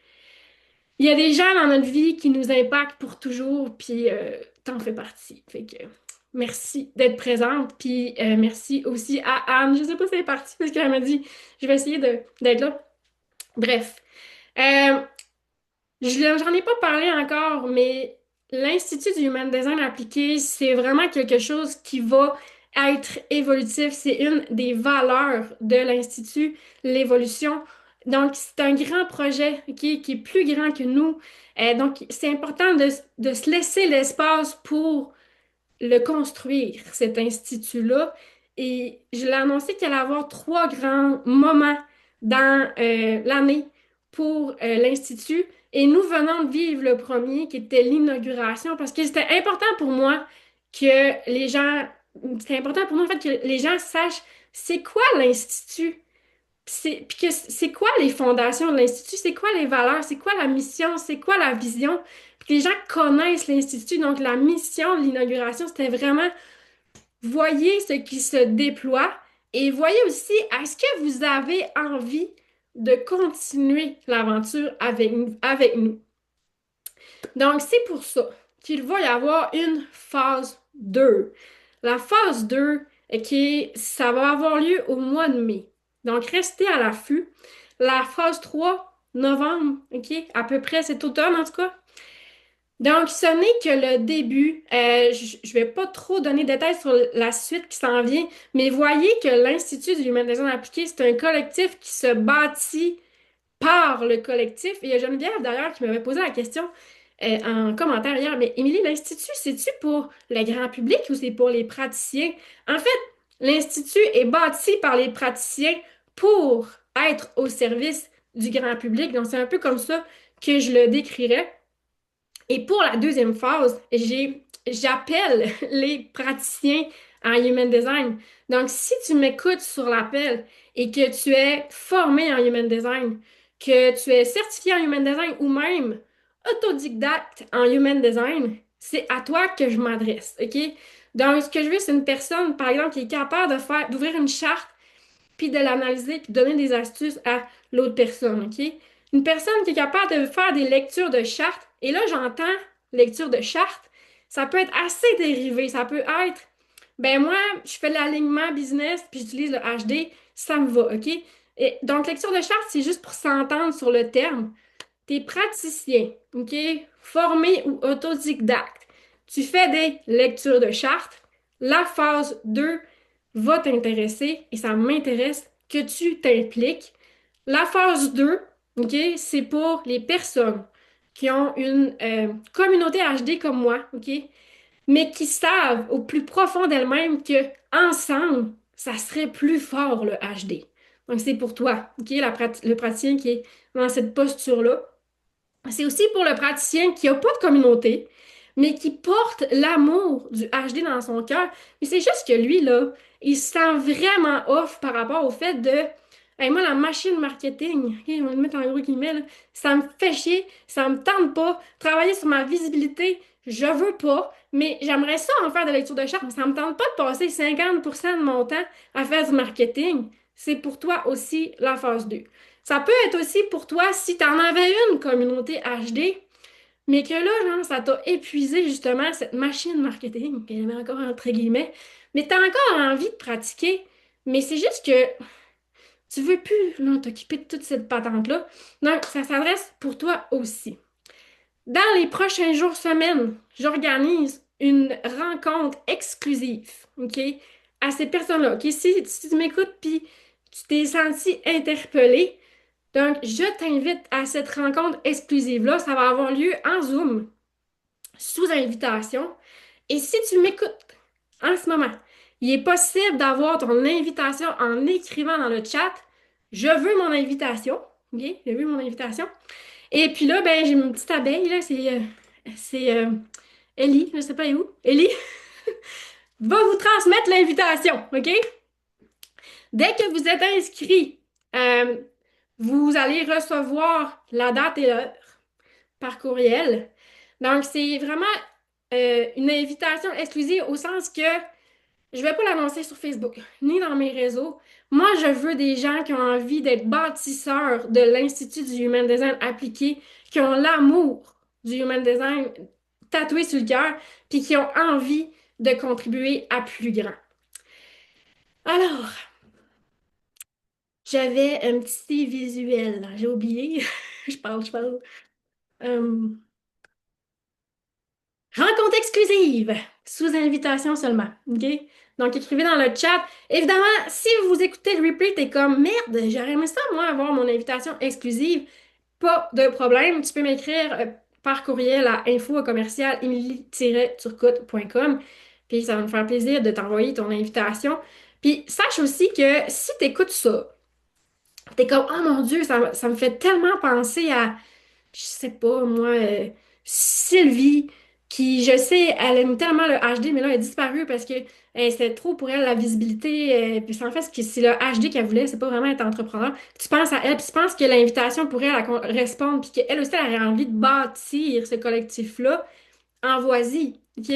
il y a des gens dans notre vie qui nous impactent pour toujours, puis t'en fais partie. Fait que merci d'être présente, puis merci aussi à Anne. Je sais pas si elle est partie parce qu'elle m'a dit je vais essayer d'être là. Bref. Euh, J'en ai pas parlé encore, mais l'Institut du Human Design appliqué, c'est vraiment quelque chose qui va être évolutif. C'est une des valeurs de l'Institut, l'évolution. Donc, c'est un grand projet, ok, qui est plus grand que nous. Donc, c'est important de se laisser l'espace pour le construire, cet institut-là. Et je l'ai annoncé qu'il allait y avoir trois grands moments dans l'année pour l'institut. Et nous venons de vivre le premier, qui était l'inauguration, parce que c'était important pour moi que les gens, c'était important pour nous, en fait, que les gens sachent c'est quoi l'institut. Puis que c'est quoi les fondations de l'Institut, c'est quoi les valeurs, c'est quoi la mission, c'est quoi la vision. Puis que les gens connaissent l'Institut. Donc, la mission de l'inauguration, c'était vraiment voyez ce qui se déploie et voyez aussi, est-ce que vous avez envie de continuer l'aventure avec nous? Donc, c'est pour ça qu'il va y avoir une phase 2. La phase 2, OK, ça va avoir lieu au mois de mai. Donc, restez à l'affût. La phase 3, novembre, OK, à peu près cet automne en tout cas. Donc, ce n'est que le début. Je vais pas trop donner de détails sur la suite qui s'en vient, mais voyez que l'Institut du Human Design appliqué, c'est un collectif qui se bâtit par le collectif. Et il y a Geneviève, d'ailleurs, qui m'avait posé la question en commentaire hier, mais Émilie, l'Institut, c'est-tu pour le grand public ou c'est pour les praticiens? En fait, l'Institut est bâti par les praticiens pour être au service du grand public. Donc, c'est un peu comme ça que je le décrirais. Et pour la deuxième phase, j'appelle les praticiens en Human Design. Donc, si tu m'écoutes sur l'appel et que tu es formé en Human Design, que tu es certifié en Human Design ou même autodidacte en Human Design, c'est à toi que je m'adresse, OK? Donc, ce que je veux, c'est une personne, par exemple, qui est capable d'ouvrir une charte puis de l'analyser, puis de donner des astuces à l'autre personne, OK? Une personne qui est capable de faire des lectures de chartes, et là, j'entends lecture de chartes, ça peut être assez dérivé, ça peut être, ben moi, je fais de l'alignement business, puis j'utilise le HD, ça me va, OK? Et donc, lecture de chartes, c'est juste pour s'entendre sur le terme. T'es praticien, OK? Formé ou autodidacte. Tu fais des lectures de chartes. La phase 2 va t'intéresser et ça m'intéresse que tu t'impliques. La phase 2, OK, c'est pour les personnes qui ont une communauté HD comme moi, OK? mais qui savent au plus profond d'elles-mêmes que ensemble, ça serait plus fort le HD. Donc c'est pour toi, ok, le praticien qui est dans cette posture-là. C'est aussi pour le praticien qui n'a pas de communauté, mais qui porte l'amour du HD dans son cœur. Mais c'est juste que lui, là, il se sent vraiment off par rapport au fait de hey, moi, la machine marketing, ok, on va le mettre en gros guillemets, là, ça me fait chier, ça me tente pas. Travailler sur ma visibilité, je veux pas, mais j'aimerais ça en faire de lecture de charte, mais ça me tente pas de passer 50% de mon temps à faire du marketing. C'est pour toi aussi la phase 2. Ça peut être aussi pour toi si tu en avais une communauté HD, mais que là, genre, ça t'a épuisé justement cette machine marketing, qu'elle met encore entre guillemets, mais tu as encore envie de pratiquer, mais c'est juste que tu veux plus là, t'occuper de toute cette patente-là. Donc, ça s'adresse pour toi aussi. Dans les prochains jours, semaines, j'organise une rencontre exclusive, OK, à ces personnes-là. OK, si tu m'écoutes puis tu t'es senti interpellé, donc je t'invite à cette rencontre exclusive-là. Ça va avoir lieu en Zoom, sous invitation. Et si tu m'écoutes en ce moment, il est possible d'avoir ton invitation en écrivant dans le chat. Je veux mon invitation. OK, je veux mon invitation. Et puis là, ben, j'ai une petite abeille, là, c'est Ellie, je sais pas où. Ellie va vous transmettre l'invitation, OK? Dès que vous êtes inscrit, euh, vous allez recevoir la date et l'heure par courriel. Donc, c'est vraiment une invitation exclusive au sens que je vais pas l'annoncer sur Facebook, ni dans mes réseaux. Moi, je veux des gens qui ont envie d'être bâtisseurs de l'Institut du Human Design appliqué, qui ont l'amour du Human Design tatoué sur le cœur, puis qui ont envie de contribuer à plus grand. Alors, j'avais un petit visuel, j'ai oublié. Je parle. Euh, Rencontre exclusive, sous invitation seulement, OK? Donc, écrivez dans le chat. Évidemment, si vous écoutez le replay, t'es comme, merde, j'aurais aimé ça, moi, avoir mon invitation exclusive. Pas de problème, tu peux m'écrire par courriel à info@emily-turcotte.com, puis ça va me faire plaisir de t'envoyer ton invitation. Puis, sache aussi que si t'écoutes ça, t'es comme, oh mon Dieu, ça me fait tellement penser à je sais pas, moi, Sylvie, qui, je sais, elle aime tellement le HD, mais là, elle a disparu parce que c'était trop pour elle la visibilité. Puis c'est en fait, c'est le HD qu'elle voulait, c'est pas vraiment être entrepreneur. Tu penses à elle, puis tu penses que l'invitation pour elle, elle correspond, puis qu'elle aussi, elle a envie de bâtir ce collectif-là, envoie-y. OK?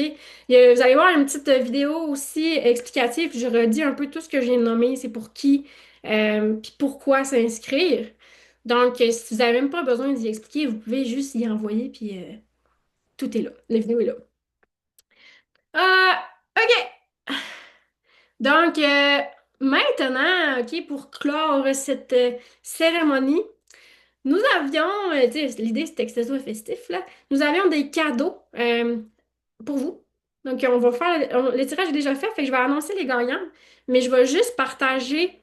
Vous allez voir une petite vidéo aussi explicative, puis je redis un peu tout ce que je viens de nommer, c'est pour qui, puis pourquoi s'inscrire. Donc, si vous n'avez même pas besoin d'y expliquer, vous pouvez juste y envoyer, puis tout est là. La vidéo est là. OK. Donc, maintenant, OK, pour clore cette cérémonie, nous avions, tu sais, l'idée c'était que ce soit festif, là. Nous avions des cadeaux pour vous. Donc, on va faire, le tirage est déjà fait, fait que je vais annoncer les gagnants, mais je vais juste partager,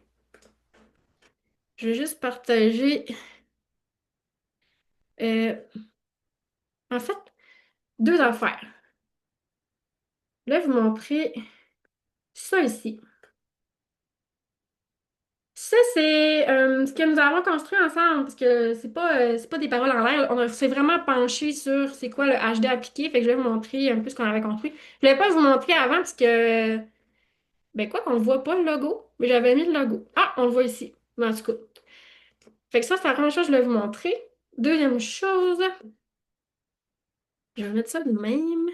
euh, en fait, deux affaires. Là, je vais vous montrer ça ici. Ça, c'est ce que nous avons construit ensemble, parce que c'est pas des paroles en l'air. S'est vraiment penché sur c'est quoi le HD appliqué, fait que je vais vous montrer un peu ce qu'on avait construit. Je voulais pas vous montrer avant, parce que, ben quoi qu'on ne voit pas le logo, mais j'avais mis le logo. Ah, on le voit ici. Mais en tout cas. Fait que ça, c'est la première chose que je voulais vous montrer. Deuxième chose, je vais mettre ça de même.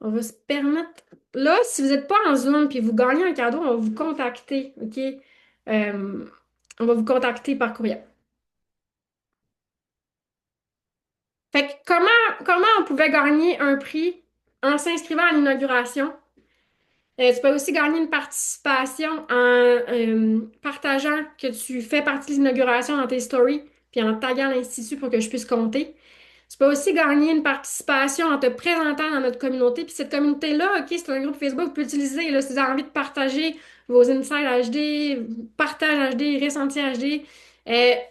On va se permettre. Là, si vous n'êtes pas en Zoom puis vous gagnez un cadeau, on va vous contacter, OK? Euh, on va vous contacter par courriel. Fait que comment on pouvait gagner un prix en s'inscrivant à l'inauguration? Tu peux aussi gagner une participation en partageant que tu fais partie de l'inauguration dans tes stories, puis en taguant l'Institut pour que je puisse compter. Tu peux aussi gagner une participation en te présentant dans notre communauté. Puis cette communauté-là, OK, c'est un groupe Facebook que vous pouvez utiliser là, si vous avez envie de partager vos insights HD, partage HD, ressenti HD.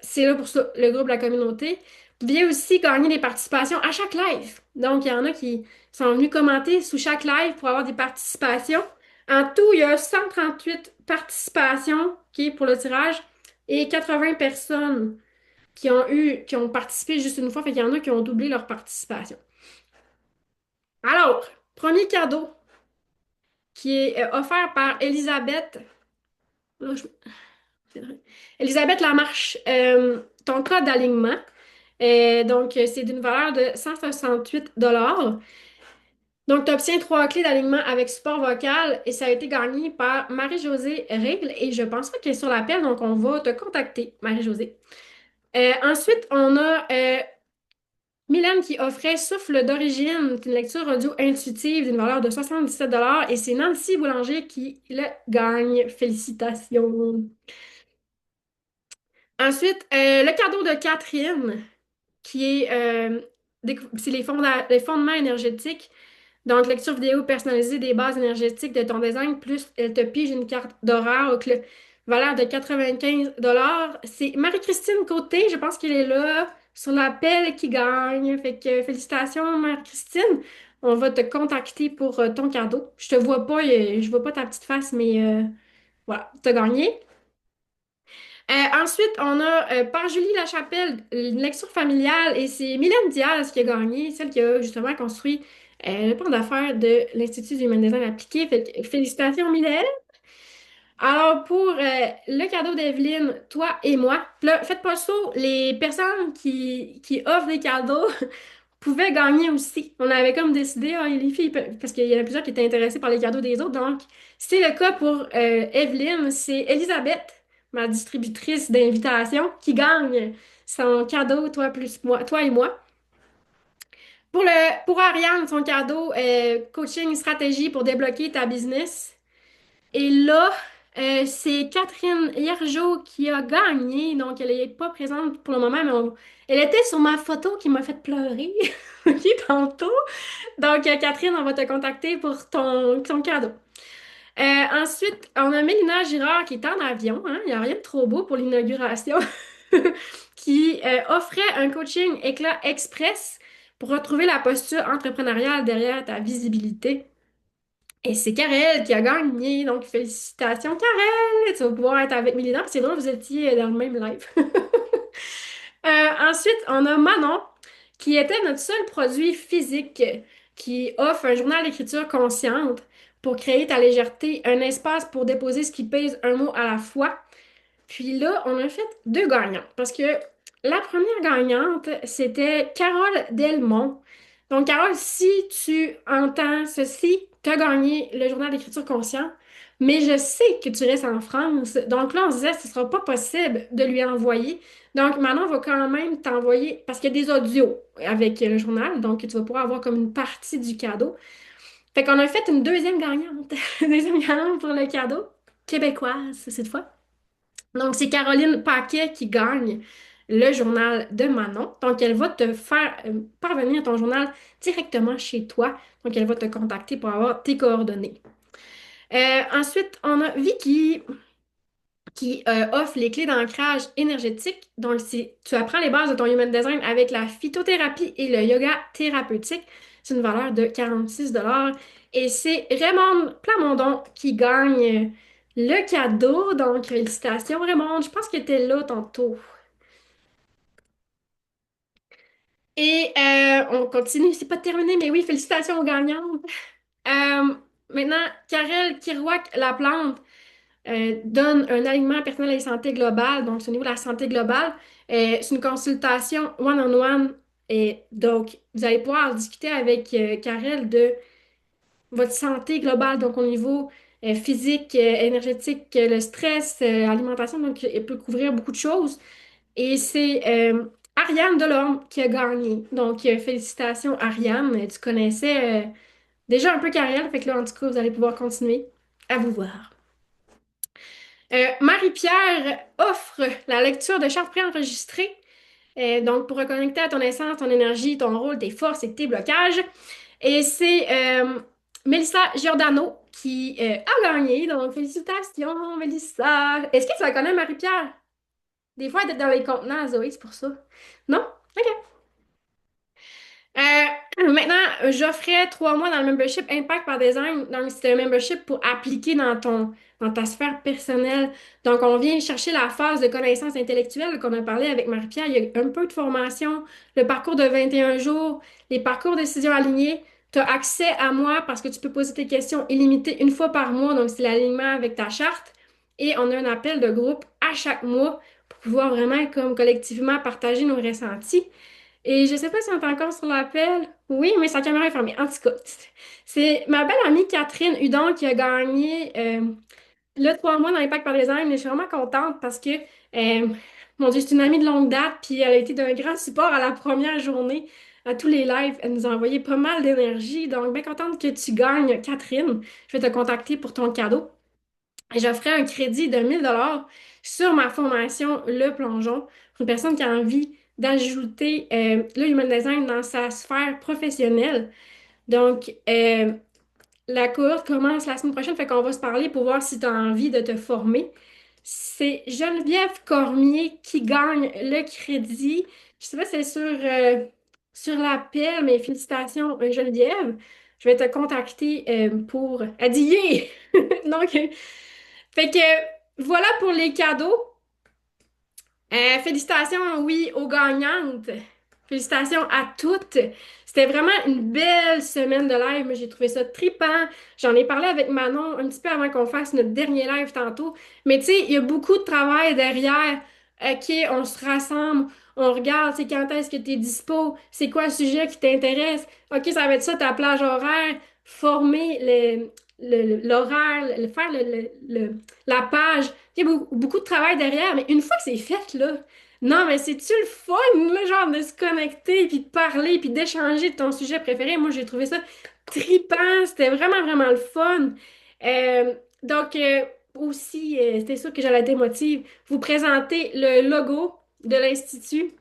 C'est là pour ça, le groupe, la communauté. Tu viens aussi gagner des participations à chaque live. Donc, il y en a qui sont venus commenter sous chaque live pour avoir des participations. En tout, il y a 138 participations, OK, pour le tirage et 80 personnes qui ont participé juste une fois. Fait qu'il y en a qui ont doublé leur participation. Alors, premier cadeau qui est offert par Elisabeth. Là, c'est vrai. Elisabeth Lamarche, ton code d'alignement. Donc, c'est d'une valeur de 168 $. Donc, tu obtiens trois clés d'alignement avec support vocal et ça a été gagné par Marie-Josée Règle et je pense pas qu'elle est sur l'appel, donc on va te contacter, Marie-Josée. Ensuite, on a Mylène qui offrait Souffle d'origine, c'est une lecture audio intuitive d'une valeur de 77 $ et c'est Nancy Boulanger qui le gagne. Félicitations. Ensuite, le cadeau de Catherine qui est c'est les fondements énergétiques. Donc, lecture vidéo personnalisée des bases énergétiques de ton design, plus elle te pige une carte d'oracle, valeur de 95 $. C'est Marie-Christine Côté, je pense qu'elle est là, sur l'appel qui gagne. Fait que félicitations, Marie-Christine. On va te contacter pour ton cadeau. Je te vois pas, je vois pas ta petite face, mais voilà, t'as gagné. Ensuite, on a par Julie Lachapelle, une lecture familiale, et c'est Mylène Diaz qui a gagné, celle qui a justement construit le plan d'affaires de l'Institut du Human Design appliqué. Fait que, félicitations, Mylène. Alors, pour le cadeau d'Evelyne, toi et moi, là, faites pas ça, les personnes qui offrent des cadeaux pouvaient gagner aussi. On avait comme décidé, ah, les filles, parce qu'il y en a plusieurs qui étaient intéressés par les cadeaux des autres. Donc, c'est le cas pour Evelyne. C'est Elisabeth, ma distributrice d'invitation, qui gagne son cadeau, toi plus moi, toi et moi. Pour Ariane, son cadeau, coaching stratégie pour débloquer ta business. Et là, c'est Catherine Hiergeau qui a gagné. Donc, elle n'est pas présente pour le moment, mais elle était sur ma photo qui m'a fait pleurer, OK, tantôt. Donc, Catherine, on va te contacter pour ton cadeau. Ensuite, on a Mélina Girard qui est en avion, hein, il n'y a rien de trop beau pour l'inauguration, qui offrait un coaching éclat express pour retrouver la posture entrepreneuriale derrière ta visibilité. Et c'est Karel qui a gagné, donc félicitations Karel! Tu vas pouvoir être avec Mélina, c'est drôle, vous étiez dans le même live. Ensuite, on a Manon, qui était notre seul produit physique qui offre un journal d'écriture consciente pour créer ta légèreté, un espace pour déposer ce qui pèse un mot à la fois. Puis là, on a fait deux gagnantes parce que la première gagnante, c'était Carole Delmont. Donc, Carole, si tu entends ceci, tu as gagné le journal d'écriture conscient, mais je sais que tu restes en France. Donc là, on se disait, ce ne sera pas possible de lui envoyer. Donc, maintenant, on va quand même t'envoyer, parce qu'il y a des audios avec le journal, donc tu vas pouvoir avoir comme une partie du cadeau. Fait qu'on a fait une deuxième gagnante, une deuxième gagnante pour le cadeau, québécoise cette fois. Donc, c'est Caroline Paquet qui gagne le journal de Manon. Donc, elle va te faire parvenir ton journal directement chez toi. Donc, elle va te contacter pour avoir tes coordonnées. Ensuite, on a Vicky qui offre les clés d'ancrage énergétique. Donc, tu apprends les bases de ton human design avec la phytothérapie et le yoga thérapeutique. C'est une valeur de 46 $. Et c'est Raymond Plamondon qui gagne le cadeau. Donc, félicitations, Raymond. Je pense que tu là tantôt. Et on continue. C'est pas terminé, mais oui, félicitations aux gagnantes. Euh, Maintenant, Karel Kirouac-Laplante donne un alignement personnel et santé globale. Donc, c'est au niveau de la santé globale. C'est une consultation one-on-one. Et donc, vous allez pouvoir discuter avec Karel de votre santé globale, donc au niveau physique, énergétique, le stress, alimentation. Donc, elle peut couvrir beaucoup de choses. Et c'est Ariane Delorme qui a gagné. Donc, félicitations, Ariane. Tu connaissais déjà un peu Karel. Fait que là, en tout cas, vous allez pouvoir continuer à vous voir. Marie-Pierre offre la lecture de chartes préenregistrées. Donc, pour reconnecter à ton essence, ton énergie, ton rôle, tes forces et tes blocages. Et c'est Mélissa Giordano qui a gagné. Donc, félicitations, Mélissa. Est-ce que tu la connais, Marie-Pierre? Des fois, elle est dans les contenants, Zoé, c'est pour ça. Non? OK. Maintenant, j'offrais 3 mois dans le membership Impact par Design. Donc, c'est un membership pour appliquer dans ta sphère personnelle. Donc, on vient chercher la phase de connaissance intellectuelle qu'on a parlé avec Marie-Pierre. Il y a un peu de formation, le parcours de 21 jours, les parcours décision alignés. Tu as accès à moi parce que tu peux poser tes questions illimitées une fois par mois. Donc, c'est l'alignement avec ta charte. Et on a un appel de groupe à chaque mois pour pouvoir vraiment, comme collectivement, partager nos ressentis. Et je sais pas si on est encore sur l'appel. Oui, mais sa caméra est fermée. En tout cas, c'est ma belle amie Catherine Hudon qui a gagné le 3 mois dans l'Impact par Design. Et je suis vraiment contente parce que, mon Dieu, c'est une amie de longue date, puis elle a été d'un grand support à la première journée, à tous les lives. Elle nous a envoyé pas mal d'énergie. Donc, bien contente que tu gagnes, Catherine. Je vais te contacter pour ton cadeau. Et j'offrais un crédit de 1000 $ sur ma formation Le Plongeon pour une personne qui a envie d'ajouter le Human Design dans sa sphère professionnelle. Donc, la cohorte commence la semaine prochaine, fait qu'on va se parler pour voir si tu as envie de te former. C'est Geneviève Cormier qui gagne le crédit. Je sais pas si c'est sur l'appel, mais félicitations, Geneviève. Je vais te contacter pour Adieu! Donc, fait que voilà pour les cadeaux. Félicitations, oui, aux gagnantes. Félicitations à toutes. C'était vraiment une belle semaine de live. Moi, j'ai trouvé ça trippant. J'en ai parlé avec Manon un petit peu avant qu'on fasse notre dernier live tantôt. Mais tu sais, il y a beaucoup de travail derrière. OK, on se rassemble, on regarde, c'est quand est-ce que tu es dispo, c'est quoi le sujet qui t'intéresse. OK, ça va être ça, ta plage horaire, former l'horaire, faire la page. Il y a beaucoup de travail derrière, mais une fois que c'est fait, là, non, mais c'est-tu le fun, là, genre de se connecter, puis de parler, puis d'échanger de ton sujet préféré? Moi, j'ai trouvé ça trippant, c'était vraiment, vraiment le fun. Donc, aussi, c'était sûr que j'allais être émotive, vous présenter le logo de l'Institut.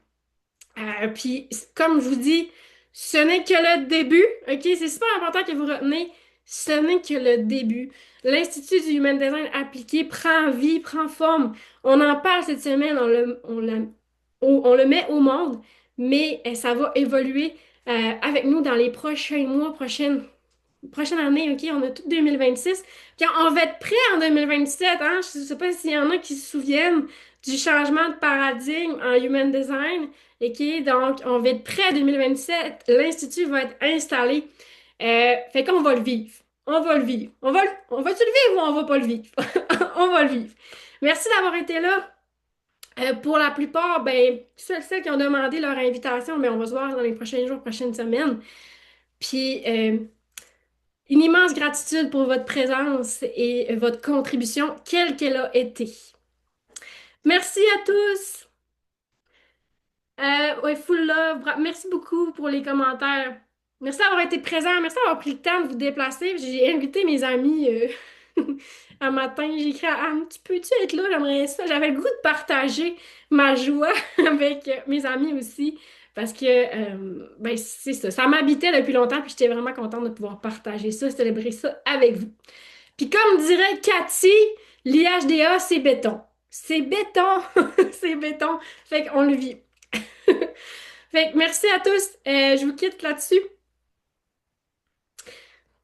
Puis, comme je vous dis, ce n'est que le début, OK? C'est super important que vous retenez, ce n'est que le début. L'Institut du Human Design appliqué prend vie, prend forme. On en parle cette semaine, on le met au monde, mais ça va évoluer avec nous dans les prochains mois, prochaine année, OK? On a tout 2026. Puis on va être prêt en 2027, hein? Je ne sais pas s'il y en a qui se souviennent du changement de paradigme en Human Design. OK? Donc, on va être prêt en 2027. L'Institut va être installé. Fait qu'on va le vivre. On va le vivre. On va-tu le vivre ou on va pas le vivre? On va le vivre. Merci d'avoir été là. Pour la plupart, ben, celles qui ont demandé leur invitation, mais on va se voir dans les prochains jours, prochaines semaines. Puis, une immense gratitude pour votre présence et votre contribution, quelle qu'elle a été. Merci à tous. Ouais, full love. Merci beaucoup pour les commentaires. Merci d'avoir été présent. Merci d'avoir pris le temps de vous déplacer. J'ai invité mes amis un matin. J'ai écrit à Anne, tu peux-tu être là? J'aimerais ça. J'avais le goût de partager ma joie avec mes amis aussi. Parce que ben, c'est ça. Ça m'habitait depuis longtemps, puis j'étais vraiment contente de pouvoir partager ça, célébrer ça avec vous. Puis comme dirait Cathy, l'IHDA, c'est béton. C'est béton. C'est béton. Fait qu'on le vit. Fait que merci à tous. Je vous quitte là-dessus.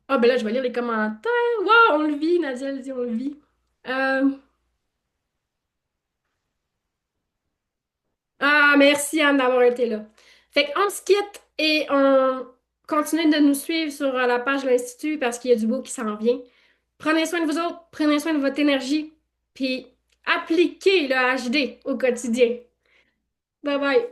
Ah, ben là, je vais lire les commentaires. Wow, on le vit, Nadia elle dit on le vit. Euh, Ah, merci Anne d'avoir été là. Fait qu'on se quitte et on continue de nous suivre sur la page de l'Institut parce qu'il y a du beau qui s'en vient. Prenez soin de vous autres, prenez soin de votre énergie, puis appliquez le HD au quotidien. Bye bye.